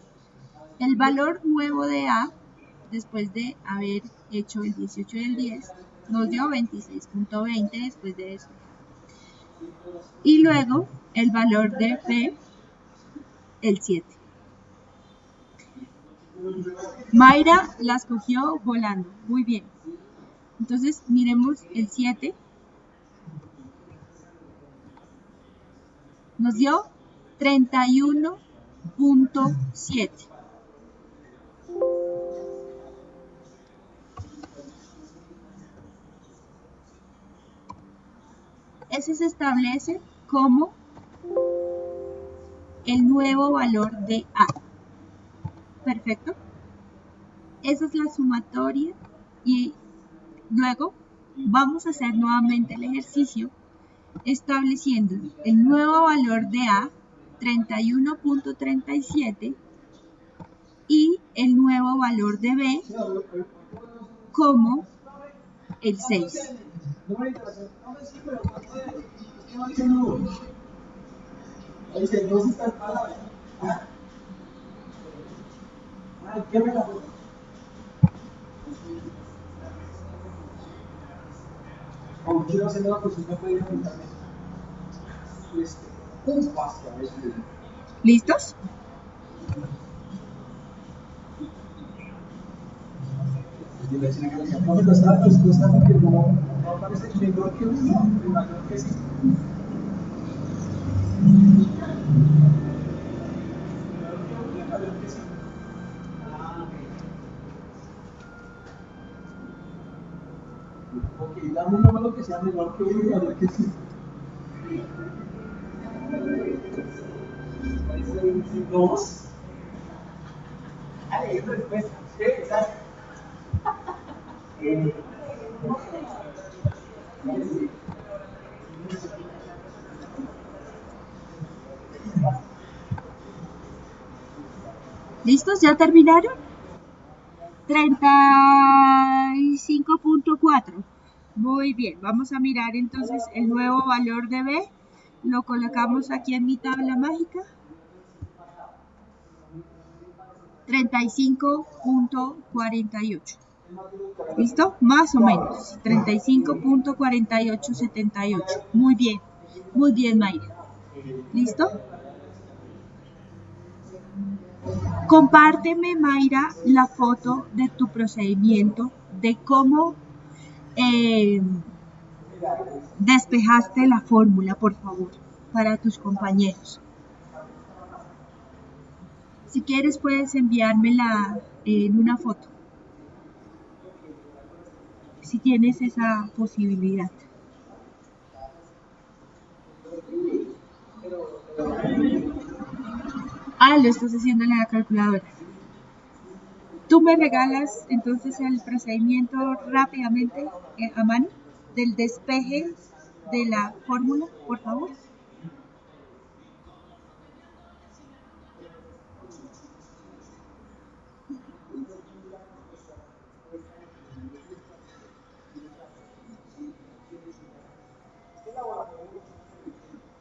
El valor nuevo de A, después de haber hecho el 18 y el 10, nos dio 26.20 después de eso. Y luego el valor de B, el 7. Mayra las cogió volando. Muy bien. Entonces miremos el 7. Nos dio 31.7. Ese se establece como el nuevo valor de A. Perfecto. Esa es la sumatoria y luego vamos a hacer nuevamente el ejercicio estableciendo el nuevo valor de A, 31.37, y el nuevo valor de B como el 6. ¿Listos? Ok, dame un número que sea menor que 1 y a ver qué sí. 2. Dale, es respuesta. Sí, exacto. ¿Listos? ¿Ya terminaron? 35.4. Muy bien, vamos a mirar entonces el nuevo valor de B. Lo colocamos aquí en mi tabla mágica. 35.48. ¿Listo? Más o menos. 35.4878. Muy bien, Mayra. ¿Listo? Compárteme, Mayra, la foto de tu procedimiento, de cómo despejaste la fórmula, por favor, para tus compañeros. Si quieres, puedes enviármela en una foto, si tienes esa posibilidad. Lo estás haciendo en la calculadora. ¿Tú me regalas entonces el procedimiento rápidamente a mano del despeje de la fórmula, por favor?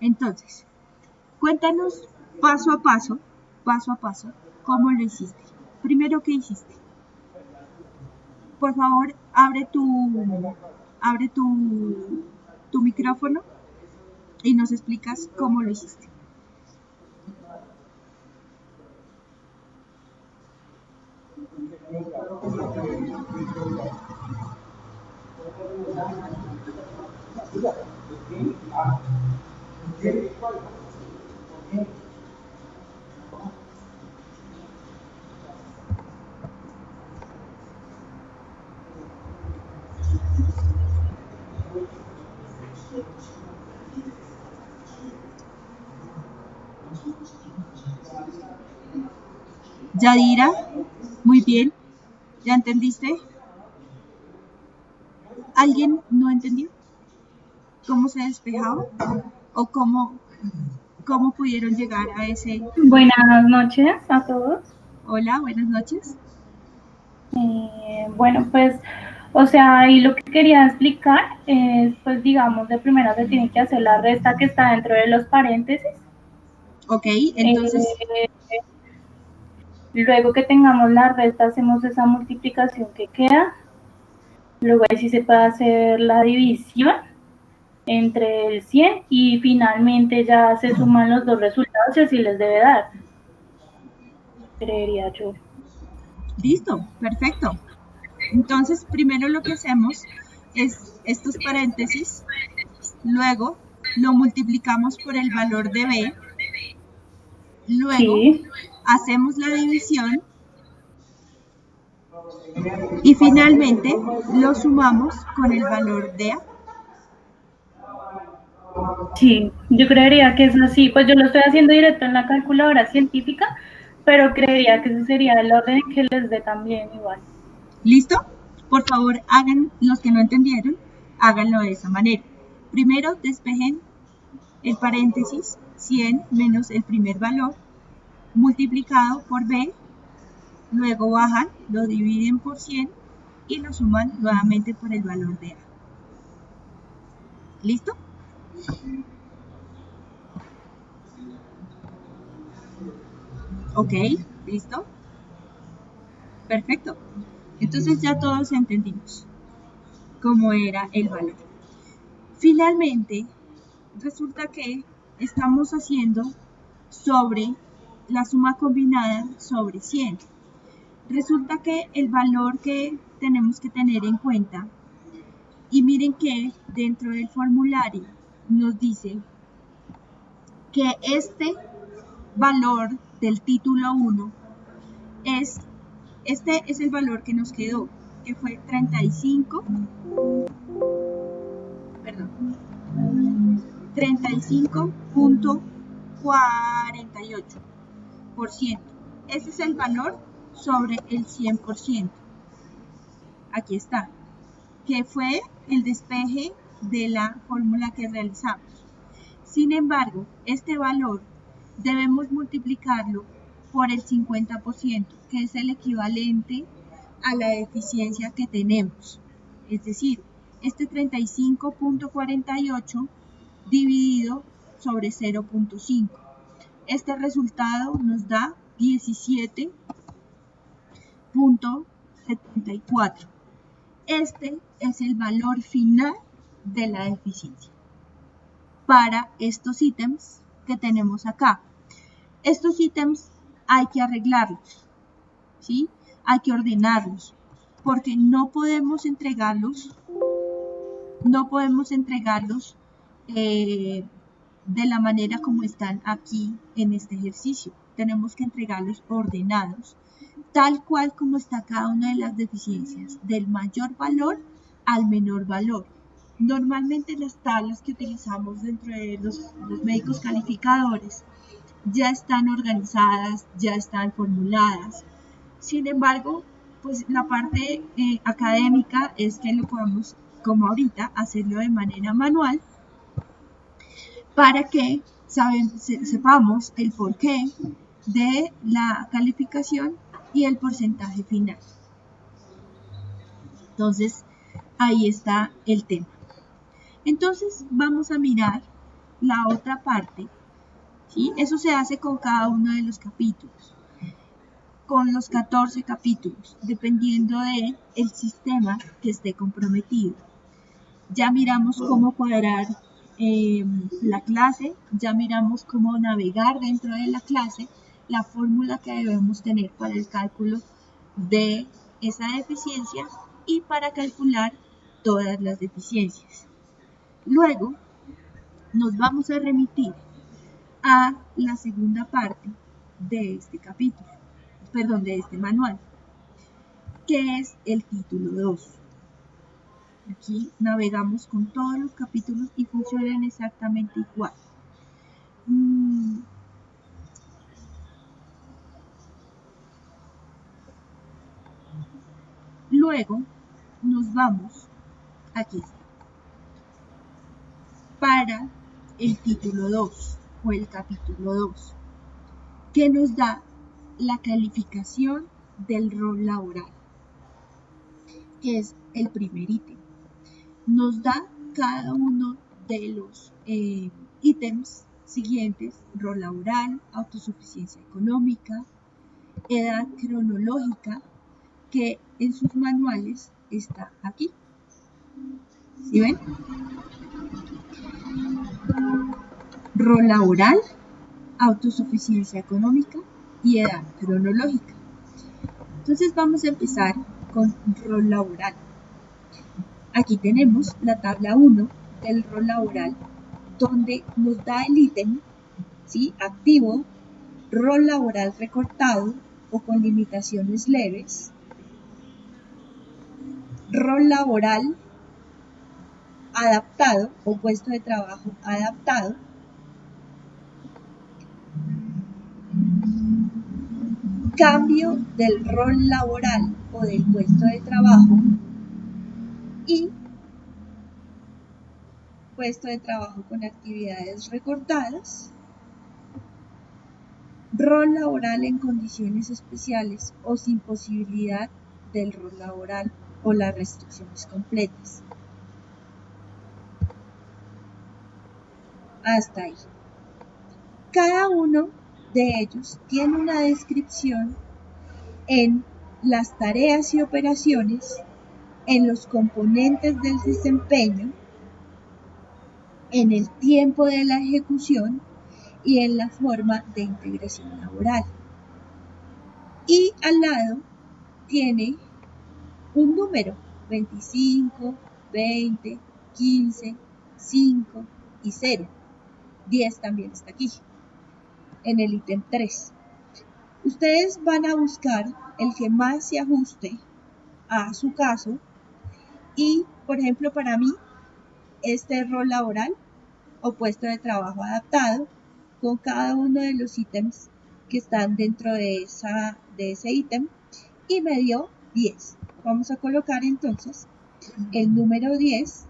Entonces, cuéntanos paso a paso, cómo lo hiciste. Primero, ¿qué hiciste? Por favor, abre tu micrófono y nos explicas cómo lo hiciste. Yadira, muy bien. ¿Ya entendiste? ¿Alguien no entendió cómo se despejaba o cómo pudieron llegar a ese? Buenas noches a todos. Hola, buenas noches. Bueno, pues, o sea, y lo que quería explicar es, pues, digamos, de primera se tiene que hacer la resta que está dentro de los paréntesis. Ok, entonces. Luego que tengamos la resta, hacemos esa multiplicación que queda. Luego ahí sí se puede hacer la división entre el 100 y finalmente ya se suman los dos resultados y así les debe dar, creería yo. Listo, perfecto. Entonces, primero lo que hacemos es estos paréntesis, luego lo multiplicamos por el valor de B, luego Sí, hacemos la división y finalmente lo sumamos con el valor de A. sí, yo creería que es así. Pues yo lo estoy haciendo directo en la calculadora científica, pero creería que ese sería el orden que les dé también igual. ¿Listo? Por favor, hagan, los que no entendieron, háganlo de esa manera. Primero despejen el paréntesis 100 menos el primer valor multiplicado por B, luego bajan, lo dividen por 100 y lo suman nuevamente por el valor de A. ¿Listo? Ok, ¿listo? Perfecto. Entonces ya todos entendimos cómo era el valor. Finalmente, resulta que estamos haciendo sobre la suma combinada sobre 100. Resulta que el valor que tenemos que tener en cuenta, y miren que dentro del formulario nos dice que este valor del título 1 este es el valor que nos quedó, que fue 35.48%. Ese es el valor sobre el 100%. Aquí está, que fue el despeje de la fórmula que realizamos. Sin embargo, este valor debemos multiplicarlo por el 50%, que es el equivalente a la eficiencia que tenemos. Es decir, este 35.48 dividido sobre 0.5. Este resultado nos da 17.74. Este es el valor final de la eficiencia para estos ítems que tenemos acá. Estos ítems hay que arreglarlos, ¿sí? Hay que ordenarlos, porque no podemos entregarlos de la manera como están aquí en este ejercicio. Tenemos que entregarlos ordenados, tal cual como está cada una de las deficiencias, del mayor valor al menor valor. Normalmente las tablas que utilizamos dentro de los médicos calificadores ya están organizadas, ya están formuladas. Sin embargo, pues la parte académica es que lo podamos, como ahorita, hacerlo de manera manual para que sepamos el porqué de la calificación y el porcentaje final. Entonces, ahí está el tema. Entonces, vamos a mirar la otra parte, ¿sí? Eso se hace con cada uno de los capítulos, con los 14 capítulos, dependiendo del sistema que esté comprometido. Ya miramos cómo cuadrar la clase, ya miramos cómo navegar dentro de la clase, la fórmula que debemos tener para el cálculo de esa deficiencia y para calcular todas las deficiencias. Luego nos vamos a remitir a la segunda parte de este capítulo, de este manual, que es el título 2. Aquí navegamos con todos los capítulos y funcionan exactamente igual. Luego nos vamos, aquí está, para el título 2 o el capítulo 2, que nos da la calificación del rol laboral, que es el primer ítem. Nos da cada uno de los ítems siguientes: rol laboral, autosuficiencia económica, edad cronológica, que en sus manuales está aquí. ¿Sí ven? Rol laboral, autosuficiencia económica y edad cronológica. Entonces vamos a empezar con rol laboral. Aquí tenemos la tabla 1 del rol laboral, donde nos da el ítem, ¿sí? Activo, rol laboral recortado o con limitaciones leves, rol laboral adaptado o puesto de trabajo adaptado, cambio del rol laboral o del puesto de trabajo y puesto de trabajo con actividades recortadas, rol laboral en condiciones especiales o sin posibilidad del rol laboral o las restricciones completas. Hasta ahí. Cada uno de ellos tiene una descripción en las tareas y operaciones, en los componentes del desempeño, en el tiempo de la ejecución y en la forma de integración laboral. Y al lado tiene un número, 25, 20, 15, 5 y 0. 10 también está aquí, en el ítem 3. Ustedes van a buscar el que más se ajuste a su caso y, por ejemplo, para mí, este rol laboral o puesto de trabajo adaptado con cada uno de los ítems que están dentro de ese ítem y me dio 10. Vamos a colocar entonces el número 10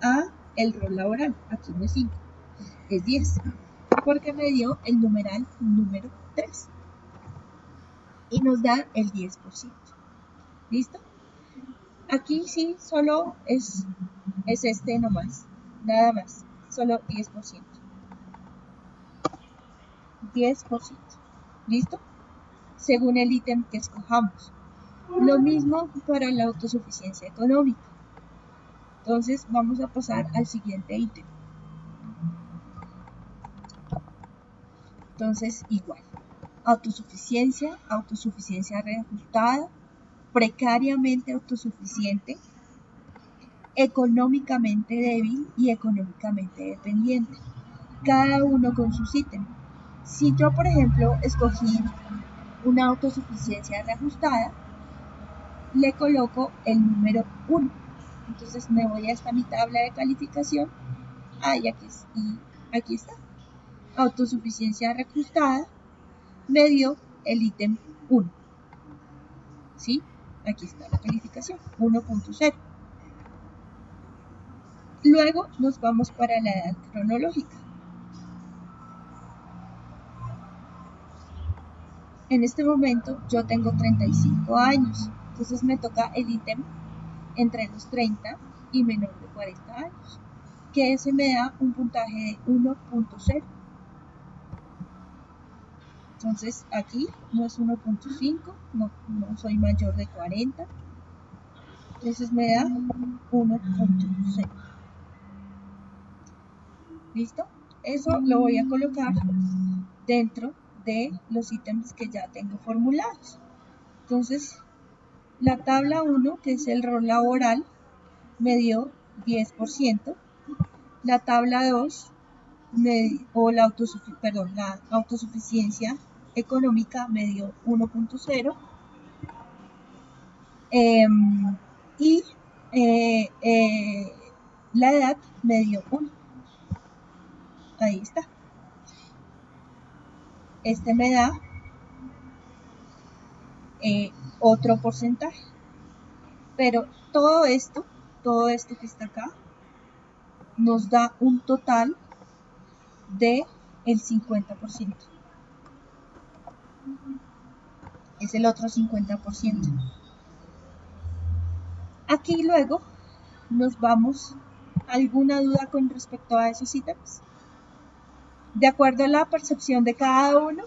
a el rol laboral. Aquí no es 5, es 10, porque me dio el numeral número 3 y nos da el 10%. ¿Listo? Aquí sí, solo es este nomás, nada más, solo 10%. 10%. ¿Listo? Según el ítem que escojamos. Lo mismo para la autosuficiencia económica. Entonces vamos a pasar al siguiente ítem. Entonces igual. Autosuficiencia, autosuficiencia reajustada, precariamente autosuficiente, económicamente débil y económicamente dependiente. Cada uno con sus ítems. Si yo, por ejemplo, escogí una autosuficiencia reajustada, le coloco el número 1. Entonces me voy hasta mi tabla de calificación. Y aquí está. Autosuficiencia reajustada me dio el ítem 1. ¿Sí? Aquí está la calificación, 1.0. Luego nos vamos para la edad cronológica. En este momento yo tengo 35 años, entonces me toca el ítem entre los 30 y menor de 40 años, que ese me da un puntaje de 1.0. Entonces aquí no es 1.5, no soy mayor de 40, entonces me da 1.0. ¿Listo? Eso lo voy a colocar dentro de los ítems que ya tengo formulados. Entonces, la tabla 1, que es el rol laboral, me dio 10%. La tabla 2, la autosuficiencia económica me dio 1.0. Y la edad me dio 1. Ahí está. Este me da otro porcentaje. Pero todo esto que está acá, nos da un total de el 50%. Es el otro 50%. Aquí luego nos vamos. ¿Alguna duda con respecto a esos ítems? De acuerdo a la percepción de cada uno,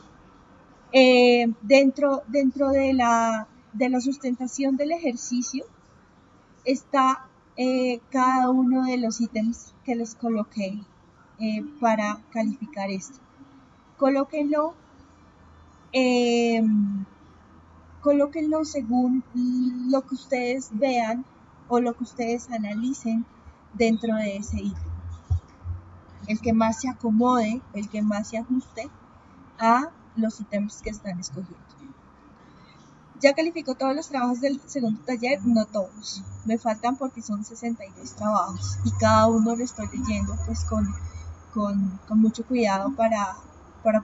Dentro de la sustentación del ejercicio está cada uno de los ítems que les coloqué para calificar esto. Colóquenlo, eh, colóquenlo según lo que ustedes vean o lo que ustedes analicen dentro de ese ítem. El que más se acomode, el que más se ajuste a los ítems que están escogiendo. Ya calificó todos los trabajos del segundo taller, no todos. Me faltan porque son 62 trabajos y cada uno lo estoy leyendo pues con mucho cuidado para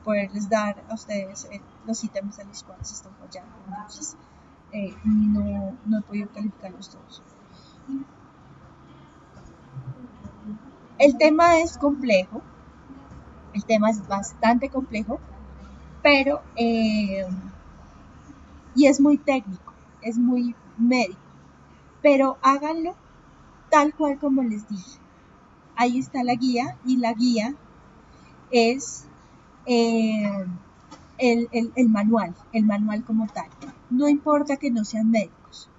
poderles dar a ustedes los ítems a los cuales están fallando. Entonces, no he podido calificarlos todos. El tema es complejo, el tema es bastante complejo, pero y es muy técnico, es muy médico, pero háganlo tal cual como les dije. Ahí está la guía y la guía es el manual como tal. No importa que no sean médicos,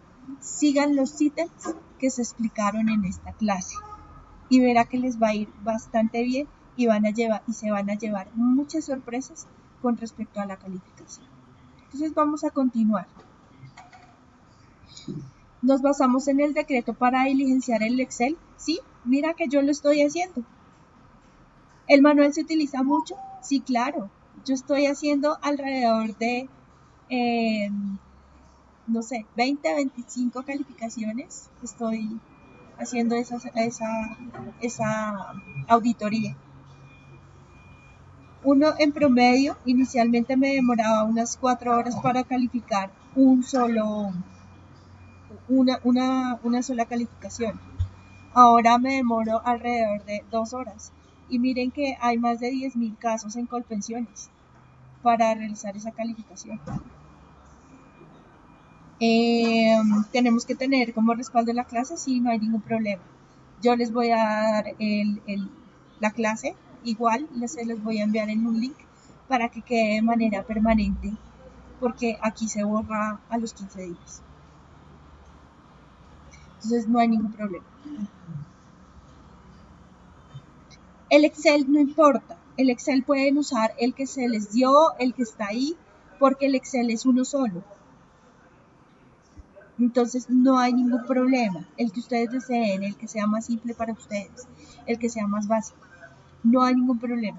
sigan los ítems que se explicaron en esta clase y verá que les va a ir bastante bien y se van a llevar muchas sorpresas con respecto a la calificación. Entonces vamos a continuar. Nos basamos en el decreto para diligenciar el Excel. Sí, mira que yo lo estoy haciendo. ¿El manual se utiliza mucho? Sí, claro. Yo estoy haciendo alrededor de, no sé, 20, 25 calificaciones. Estoy haciendo esa auditoría. Uno en promedio, inicialmente me demoraba unas 4 horas para calificar una sola calificación. Ahora me demoro alrededor de 2 horas. Y miren que hay más de 10.000 casos en Colpensiones para realizar esa calificación. Tenemos que tener como respaldo la clase, sí, no hay ningún problema. Yo les voy a dar la clase, igual se les voy a enviar en un link para que quede de manera permanente, porque aquí se borra a los 15 días. Entonces no hay ningún problema. El Excel no importa, el Excel pueden usar el que se les dio, el que está ahí, porque el Excel es uno solo. Entonces no hay ningún problema, el que ustedes deseen, el que sea más simple para ustedes, el que sea más básico, no hay ningún problema.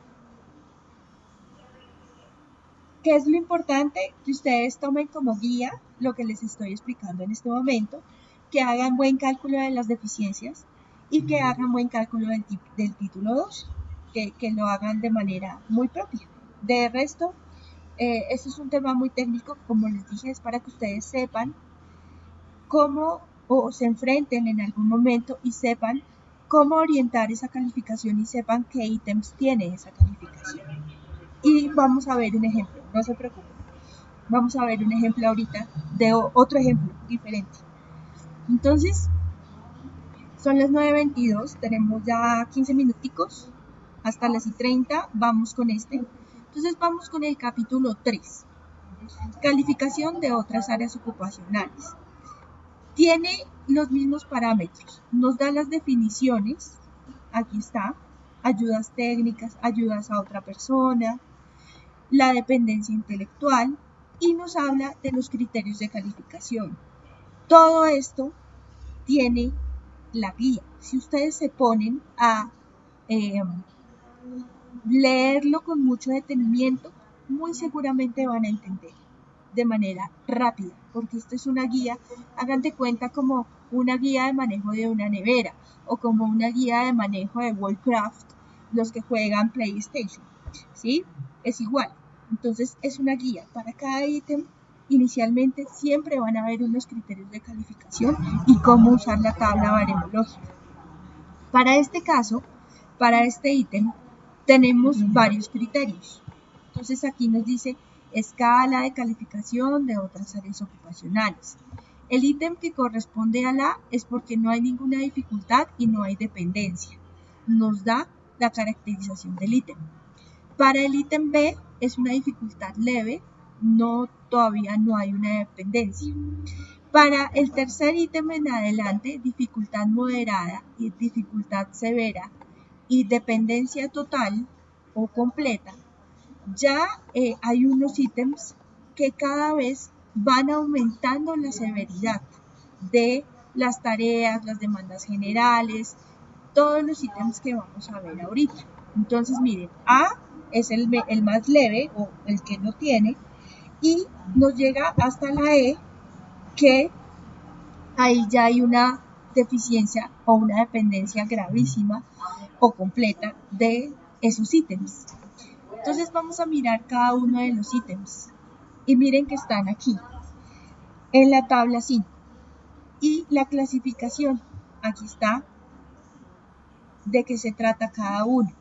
¿Qué es lo importante? Que ustedes tomen como guía lo que les estoy explicando en este momento, que hagan buen cálculo de las deficiencias y que hagan buen cálculo del título 2, que lo hagan de manera muy propia. De resto, esto es un tema muy técnico, como les dije, es para que ustedes sepan cómo o se enfrenten en algún momento y sepan cómo orientar esa calificación y sepan qué ítems tiene esa calificación. Y vamos a ver un ejemplo, no se preocupen. Vamos a ver un ejemplo ahorita de otro ejemplo diferente. Entonces, son las 9:22, tenemos ya 15 minuticos, hasta las 30 vamos con este. Entonces vamos con el capítulo 3, calificación de otras áreas ocupacionales. Tiene los mismos parámetros, nos da las definiciones, aquí está, ayudas técnicas, ayudas a otra persona, la dependencia intelectual y nos habla de los criterios de calificación. Todo esto tiene la guía. Si ustedes se ponen a leerlo con mucho detenimiento, muy seguramente van a entender de manera rápida, porque esto es una guía, hagan de cuenta como una guía de manejo de una nevera o como una guía de manejo de Warcraft, los que juegan PlayStation, ¿sí? Es igual. Entonces es una guía para cada ítem. Inicialmente siempre van a haber unos criterios de calificación y cómo usar la tabla baremológica. Para este caso, para este ítem, tenemos varios criterios. Entonces aquí nos dice escala de calificación de otras áreas ocupacionales. El ítem que corresponde a la es porque no hay ninguna dificultad y no hay dependencia. Nos da la caracterización del ítem. Para el ítem B es una dificultad leve todavía no hay una dependencia. Para el tercer ítem en adelante, dificultad moderada y dificultad severa y dependencia total o completa, ya hay unos ítems que cada vez van aumentando la severidad de las tareas, las demandas generales, todos los ítems que vamos a ver ahorita. Entonces, miren, A es el más leve o el que no tiene, y nos llega hasta la E, que ahí ya hay una deficiencia o una dependencia gravísima o completa de esos ítems. Entonces vamos a mirar cada uno de los ítems y miren que están aquí en la tabla 5 y la clasificación, aquí está de qué se trata cada uno.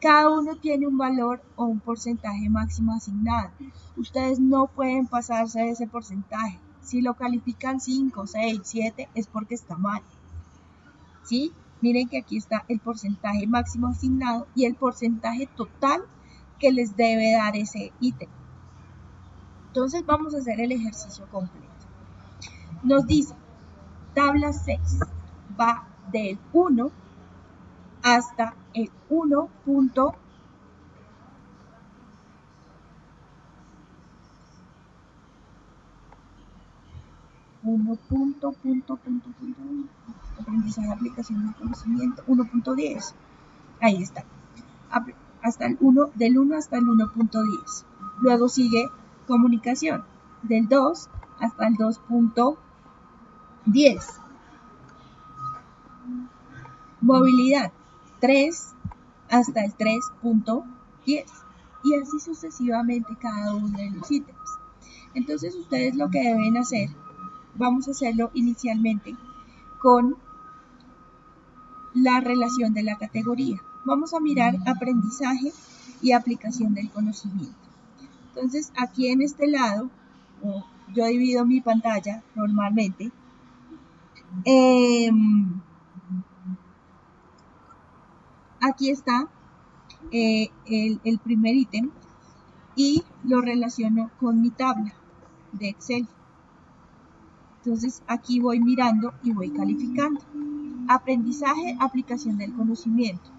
Cada uno tiene un valor o un porcentaje máximo asignado. Ustedes no pueden pasarse de ese porcentaje. Si lo califican 5, 6, 7 es porque está mal. ¿Sí? Miren que aquí está el porcentaje máximo asignado y el porcentaje total que les debe dar ese ítem. Entonces vamos a hacer el ejercicio completo. Nos dice, tabla 6 va del 1 hasta el 1.1. Aprendizaje, aplicación del conocimiento, 1.10. Ahí está. Hasta el 1, del 1 hasta el 1.10. Luego sigue comunicación, del 2 hasta el 2.10. Movilidad, 3 hasta el 3.10. Y así sucesivamente cada uno de los ítems. Entonces ustedes lo que deben hacer, vamos a hacerlo inicialmente con la relación de la categoría. Vamos a mirar aprendizaje y aplicación del conocimiento. Entonces aquí en este lado, yo divido mi pantalla normalmente. Aquí está el primer ítem y lo relaciono con mi tabla de Excel. Entonces aquí voy mirando y voy calificando. Aprendizaje, aplicación del conocimiento.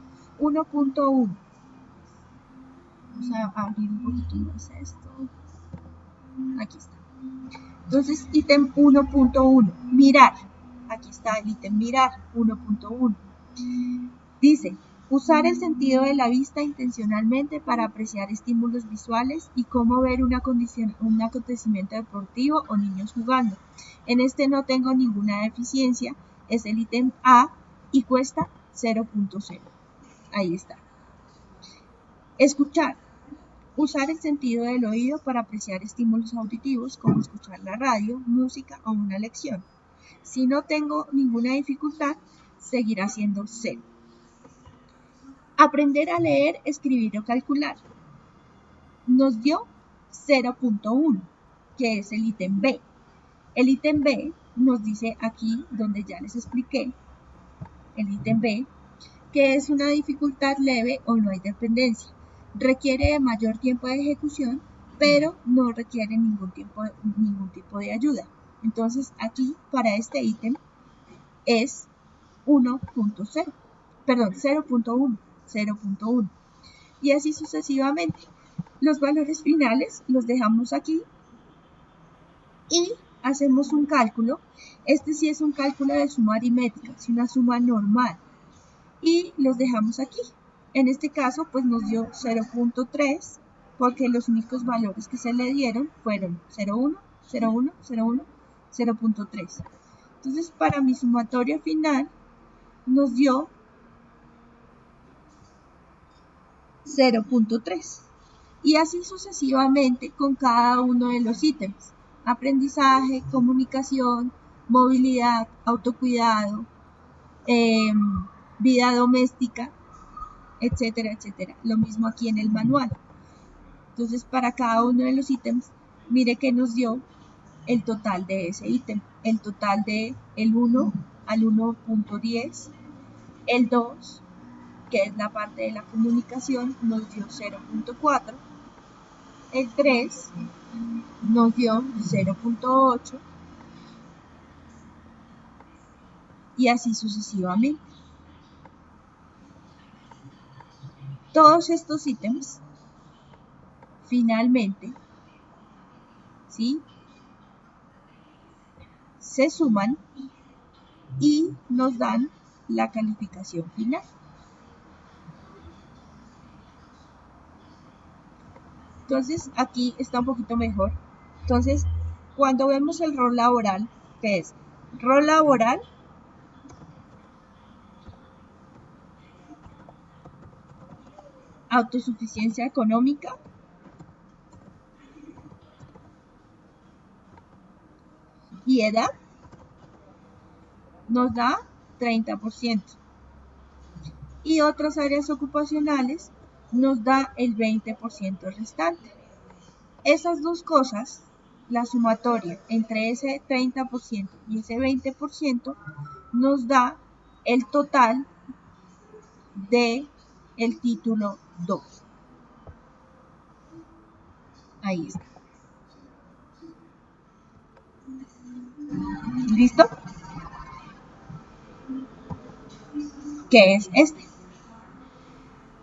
1.1. Vamos a abrir un poquito más esto. Aquí está. Entonces, ítem 1.1. Mirar. Aquí está el ítem mirar. 1.1. Dice, usar el sentido de la vista intencionalmente para apreciar estímulos visuales y cómo ver un acontecimiento deportivo o niños jugando. En este no tengo ninguna deficiencia. Es el ítem A y cuesta 0.0. Ahí está. Escuchar. Usar el sentido del oído para apreciar estímulos auditivos como escuchar la radio, música o una lección. Si no tengo ninguna dificultad, seguirá siendo 0. Aprender a leer, escribir o calcular. Nos dio 0.1, que es el ítem B. El ítem B nos dice aquí, donde ya les expliqué, el ítem B, que es una dificultad leve o no hay dependencia. Requiere de mayor tiempo de ejecución, pero no requiere ningún tipo de ayuda. Entonces aquí para este ítem es 1.0, perdón, 0.1. Y así sucesivamente. Los valores finales los dejamos aquí y hacemos un cálculo. Este sí es un cálculo de suma aritmética, es una suma normal. Y los dejamos aquí. En este caso, pues nos dio 0.3, porque los únicos valores que se le dieron fueron 0.1, 0.1, 0.1, 0.3. Entonces, para mi sumatorio final, nos dio 0.3. Y así sucesivamente con cada uno de los ítems. Aprendizaje, comunicación, movilidad, autocuidado, vida doméstica, etcétera, etcétera. Lo mismo aquí en el manual. Entonces, para cada uno de los ítems, mire que nos dio el total de ese ítem. El total de el 1 al 1.10, el 2, que es la parte de la comunicación, nos dio 0.4, el 3 nos dio 0.8 y así sucesivamente. Todos estos ítems finalmente, ¿sí?, se suman y nos dan la calificación final. Entonces aquí está un poquito mejor. Entonces, cuando vemos el rol laboral, ¿qué es? Rol laboral, autosuficiencia económica, y edad nos da 30%. Y otras áreas ocupacionales nos da el 20% restante. Esas dos cosas, la sumatoria entre ese 30% y ese 20%, nos da el total de el título 2. Ahí está. ¿Listo? ¿Qué es este?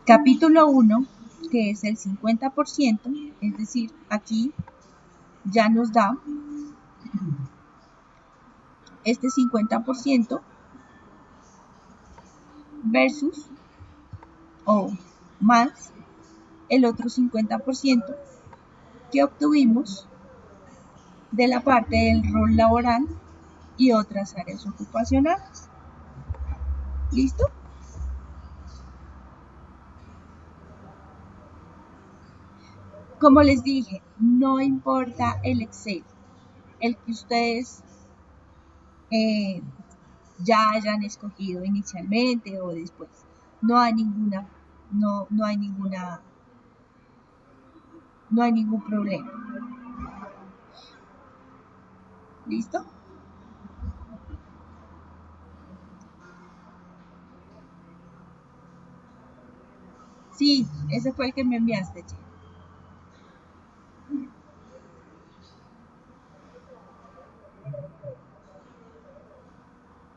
Capítulo 1, que es el 50%, es decir, aquí ya nos da este 50% versus o más el otro 50% que obtuvimos de la parte del rol laboral y otras áreas ocupacionales. ¿Listo? Como les dije, no importa el Excel, el que ustedes ya hayan escogido inicialmente o después. No hay ningún problema. ¿Listo? Sí, ese fue el que me enviaste, che.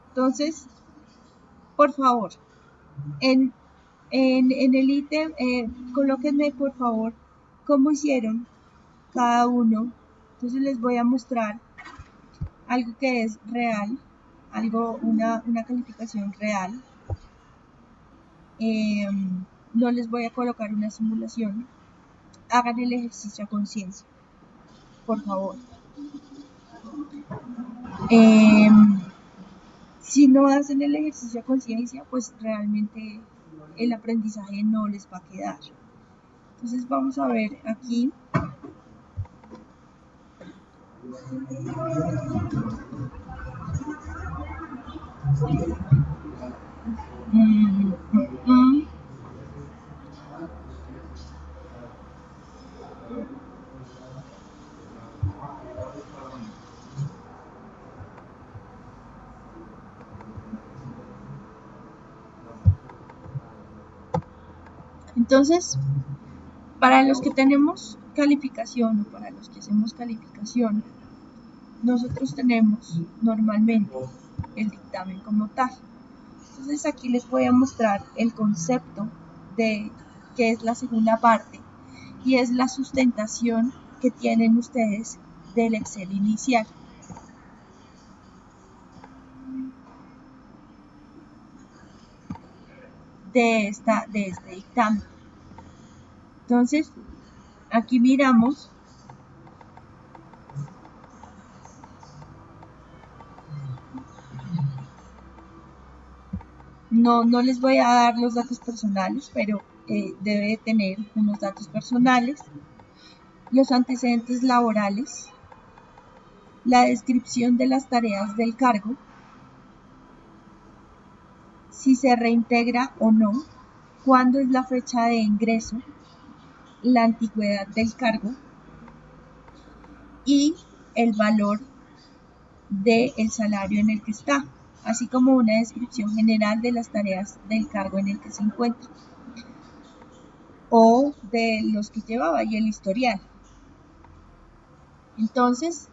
Entonces, por favor, en el ítem, colóquenme por favor cómo hicieron cada uno. Entonces les voy a mostrar algo que es real, una calificación real. No les voy a colocar una simulación. Hagan el ejercicio a conciencia, por favor. Si no hacen el ejercicio a conciencia, pues realmente el aprendizaje no les va a quedar. Entonces vamos a ver aquí. Entonces, para los que tenemos calificación o para los que hacemos calificación, nosotros tenemos normalmente el dictamen como tal. Entonces aquí les voy a mostrar el concepto de qué es la segunda parte y es la sustentación que tienen ustedes del Excel inicial. De este dictamen. Entonces, aquí miramos no les voy a dar los datos personales, pero debe tener unos datos personales, los antecedentes laborales, la descripción de las tareas del cargo, si se reintegra o no, cuándo es la fecha de ingreso, la antigüedad del cargo y el valor del salario en el que está, así como una descripción general de las tareas del cargo en el que se encuentra o de los que llevaba y el historial. Entonces,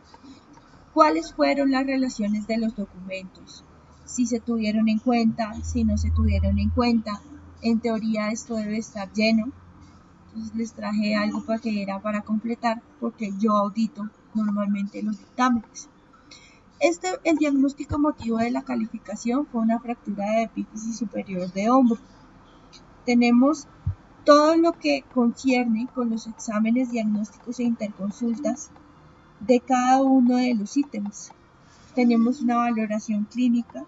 ¿cuáles fueron las relaciones de los documentos? Si se tuvieron en cuenta, si no se tuvieron en cuenta. En teoría esto debe estar lleno. Entonces les traje algo para completar, porque yo audito normalmente los dictámenes. El diagnóstico motivo de la calificación fue una fractura de epífisis superior de hombro. Tenemos todo lo que concierne con los exámenes diagnósticos e interconsultas de cada uno de los ítems. Tenemos una valoración clínica,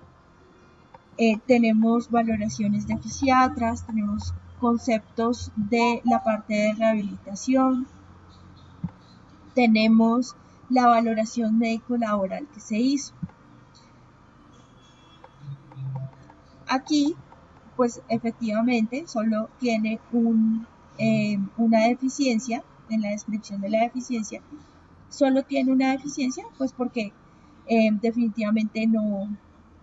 tenemos valoraciones de fisiatras, tenemos conceptos de la parte de rehabilitación, tenemos la valoración médico-laboral que se hizo. Aquí, pues efectivamente, solo tiene una deficiencia en la descripción de la deficiencia. Solo tiene una deficiencia, pues porque definitivamente no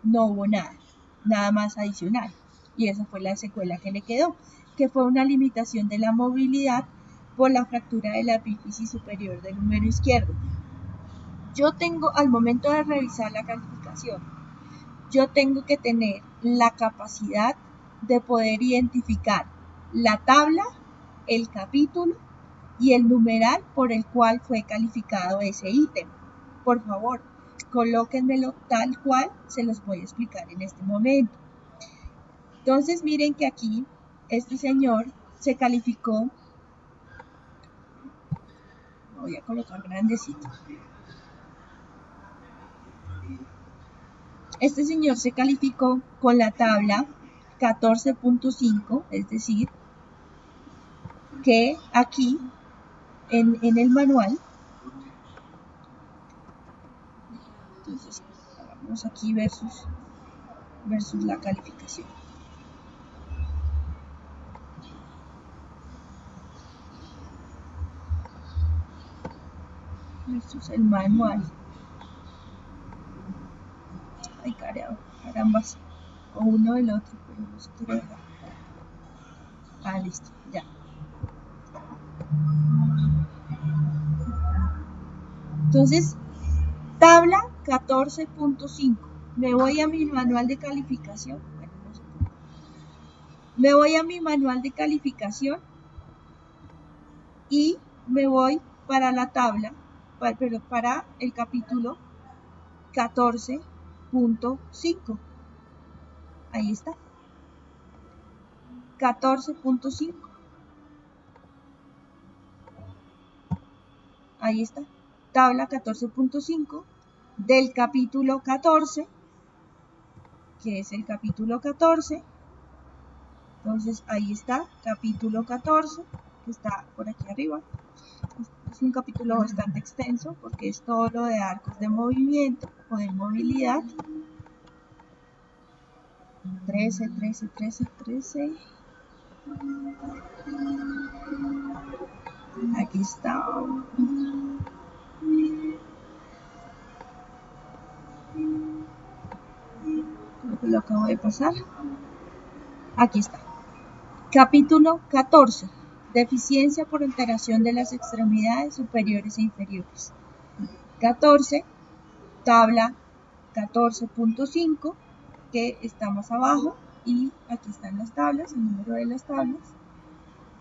hubo nada más adicional. Y esa fue la secuela que le quedó, que fue una limitación de la movilidad por la fractura de la epífisis superior del húmero izquierdo. Yo tengo, al momento de revisar la calificación, yo tengo que tener la capacidad de poder identificar la tabla, el capítulo y el numeral por el cual fue calificado ese ítem. Por favor, colóquenmelo tal cual se los voy a explicar en este momento. Entonces miren que aquí este señor se calificó, voy a colocar grandecito. Este señor se calificó con la tabla 14.5, es decir, que aquí en el manual, entonces vamos aquí versus la calificación. Versus el manual. Ay, carambas. O uno del otro, pero no se quiere dejar. Ah, listo, ya. Entonces, tabla 14.5. Me voy a mi manual de calificación. Bueno, no se puede. Me voy a mi manual de calificación y me voy para la tabla, para el capítulo 14.5. Ahí está. 14.5. Ahí está. Tabla 14.5 del capítulo 14, que es el capítulo 14. Entonces ahí está, capítulo 14, que está por aquí arriba. Es un capítulo bastante extenso porque es todo lo de arcos de movimiento o de movilidad. 13. Aquí está. Creo que lo acabo de pasar. Aquí está. Capítulo 14. Deficiencia por alteración de las extremidades superiores e inferiores. 14. Tabla 14.5, que está más abajo. Y aquí están las tablas, el número de las tablas.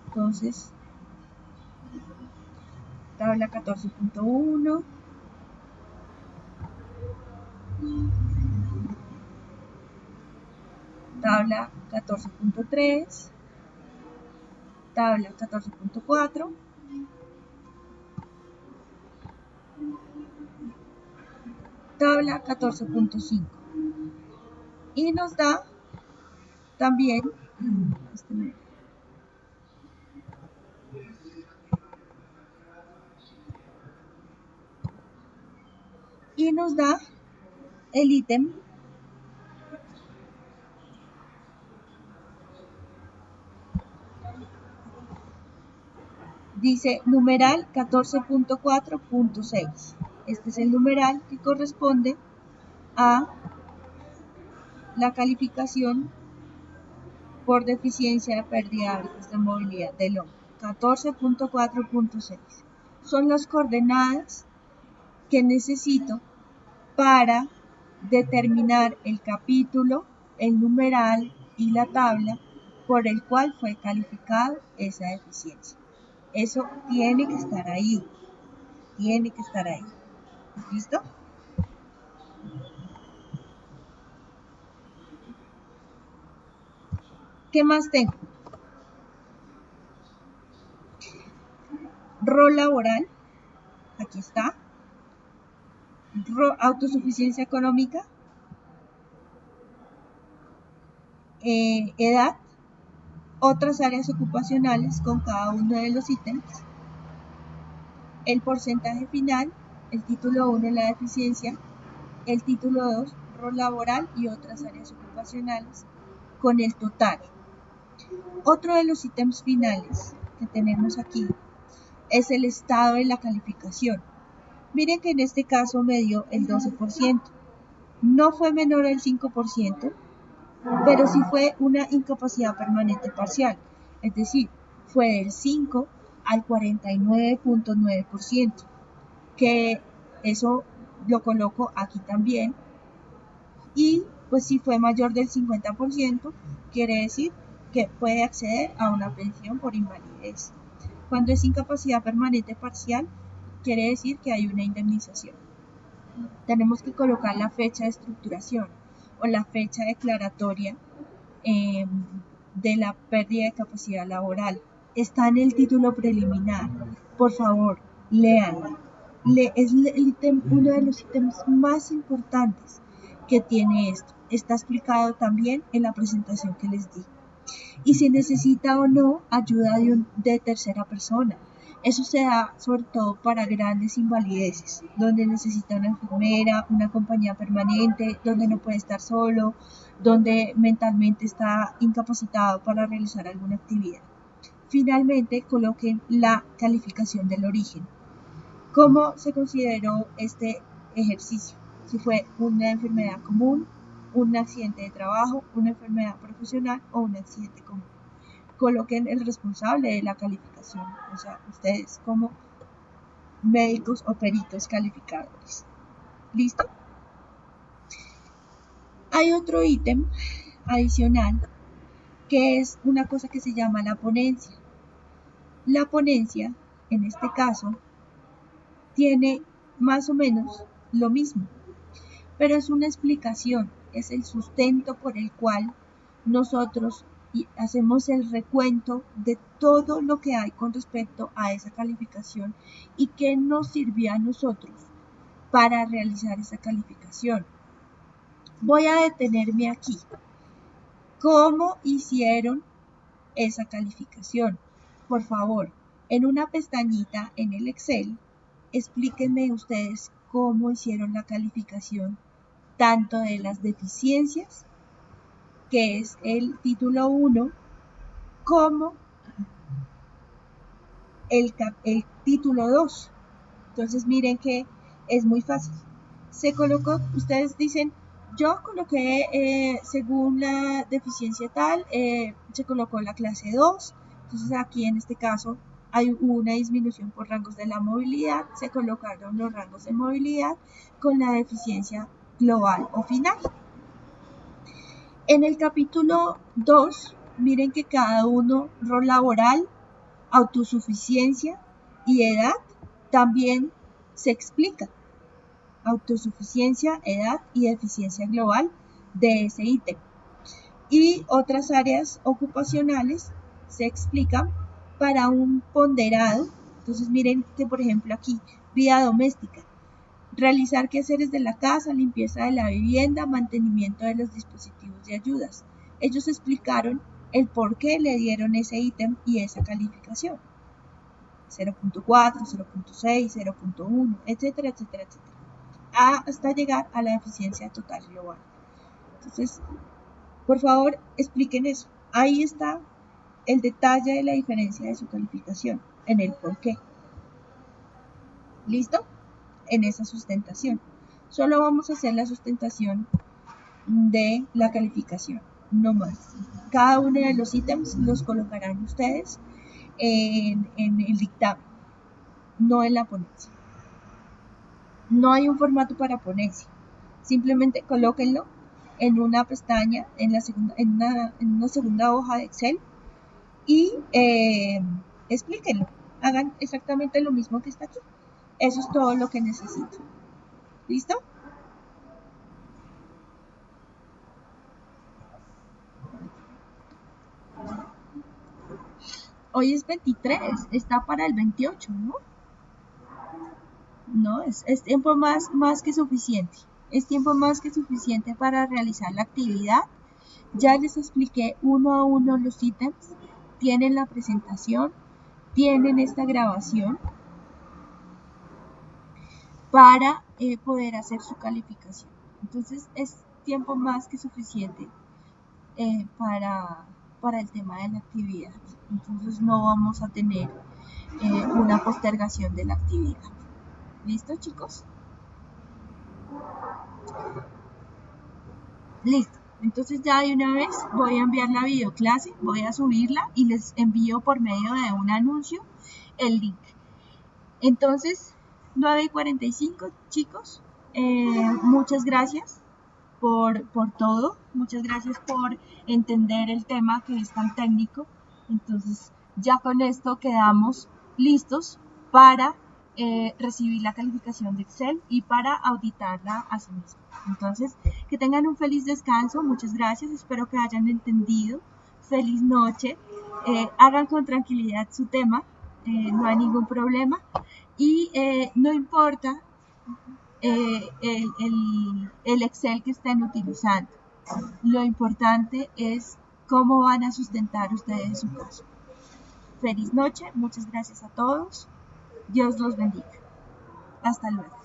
Entonces, tabla 14.1. Tabla 14.3. Tabla 14.4. Tabla 14.5. Y nos da también el ítem dice numeral 14.4.6. Este es el numeral que corresponde a la calificación por deficiencia de pérdida de hábitos de movilidad del hombro. 14.4.6. Son las coordenadas que necesito para determinar el capítulo, el numeral y la tabla por el cual fue calificado esa deficiencia. Eso tiene que estar ahí. Tiene que estar ahí. ¿Listo? ¿Qué más tengo? Rol laboral. Aquí está. Autosuficiencia económica. Edad. Otras áreas ocupacionales con cada uno de los ítems. El porcentaje final. El título 1, la deficiencia. El título 2, rol laboral y otras áreas ocupacionales con el total. Otro de los ítems finales que tenemos aquí es el estado de la calificación. Miren que en este caso me dio el 12%. No fue menor al 5%, pero sí fue una incapacidad permanente parcial. Es decir, fue del 5 al 49.9%, que eso lo coloco aquí también. Y pues si fue mayor del 50%, quiere decir que puede acceder a una pensión por invalidez. Cuando es incapacidad permanente parcial, quiere decir que hay una indemnización. Tenemos que colocar la fecha de estructuración o la fecha declaratoria de la pérdida de capacidad laboral. Está en el título preliminar. Por favor, léanla. Es uno de los ítems más importantes que tiene esto. Está explicado también en la presentación que les di. Y si necesita o no ayuda de tercera persona. Eso se da sobre todo para grandes invalideces, donde necesita una enfermera, una compañía permanente, donde no puede estar solo, donde mentalmente está incapacitado para realizar alguna actividad. Finalmente, coloquen la calificación del origen. ¿Cómo se consideró este ejercicio? Si fue una enfermedad común, un accidente de trabajo, una enfermedad profesional o un accidente común. Coloquen el responsable de la calificación, o sea, ustedes como médicos o peritos calificadores. ¿Listo? Hay otro ítem adicional que es una cosa que se llama la ponencia. La ponencia, en este caso, tiene más o menos lo mismo, pero es una explicación, es el sustento por el cual nosotros hacemos el recuento de todo lo que hay con respecto a esa calificación y qué nos sirvió a nosotros para realizar esa calificación. Voy a detenerme aquí. ¿Cómo hicieron esa calificación? Por favor, en una pestañita en el Excel, explíquenme ustedes cómo hicieron la calificación tanto de las deficiencias, que es el título 1, como el título 2. Entonces miren que es muy fácil. Se colocó, ustedes dicen, yo coloqué según la deficiencia tal, se colocó la clase 2. Entonces aquí en este caso hay una disminución por rangos de la movilidad, se colocaron los rangos de movilidad con la deficiencia global o final. En el capítulo 2, miren que cada uno, rol laboral, autosuficiencia y edad, también se explica. Autosuficiencia, edad y deficiencia global de ese ítem. Y otras áreas ocupacionales se explican para un ponderado. Entonces miren que por ejemplo aquí, vida doméstica. Realizar quehaceres de la casa, limpieza de la vivienda, mantenimiento de los dispositivos de ayudas. Ellos explicaron el por qué le dieron ese ítem y esa calificación. 0.4, 0.6, 0.1, etcétera, etcétera, etcétera. Hasta llegar a la eficiencia total global. Entonces, por favor, expliquen eso. Ahí está el detalle de la diferencia de su calificación, en el por qué. ¿Listo? En esa sustentación. Solo vamos a hacer la sustentación de la calificación, no más. Cada uno de los ítems los colocarán ustedes en el dictamen, no en la ponencia. No hay un formato para ponencia. Simplemente colóquenlo en una pestaña, en una segunda hoja de Excel y explíquenlo. Hagan exactamente lo mismo que está aquí. Eso es todo lo que necesito. ¿Listo? Hoy es 23, está para el 28, ¿no? No, es tiempo más que suficiente. Es tiempo más que suficiente para realizar la actividad. Ya les expliqué uno a uno los ítems. Tienen la presentación, tienen esta grabación para poder hacer su calificación. Entonces es tiempo más que suficiente para el tema de la actividad. Entonces no vamos a tener una postergación de la actividad. ¿Listo, chicos? Listo. Entonces ya de una vez voy a enviar la videoclase, voy a subirla y les envío por medio de un anuncio el link. Entonces, 9:45, chicos. Muchas gracias por todo. Muchas gracias por entender el tema que es tan técnico. Entonces, ya con esto quedamos listos para recibir la calificación de Excel y para auditarla a sí mismo. Entonces, que tengan un feliz descanso. Muchas gracias. Espero que hayan entendido. Feliz noche. Hagan con tranquilidad su tema. No hay ningún problema. Y no importa el Excel que estén utilizando. Lo importante es cómo van a sustentar ustedes su caso. Feliz noche, muchas gracias a todos. Dios los bendiga. Hasta luego.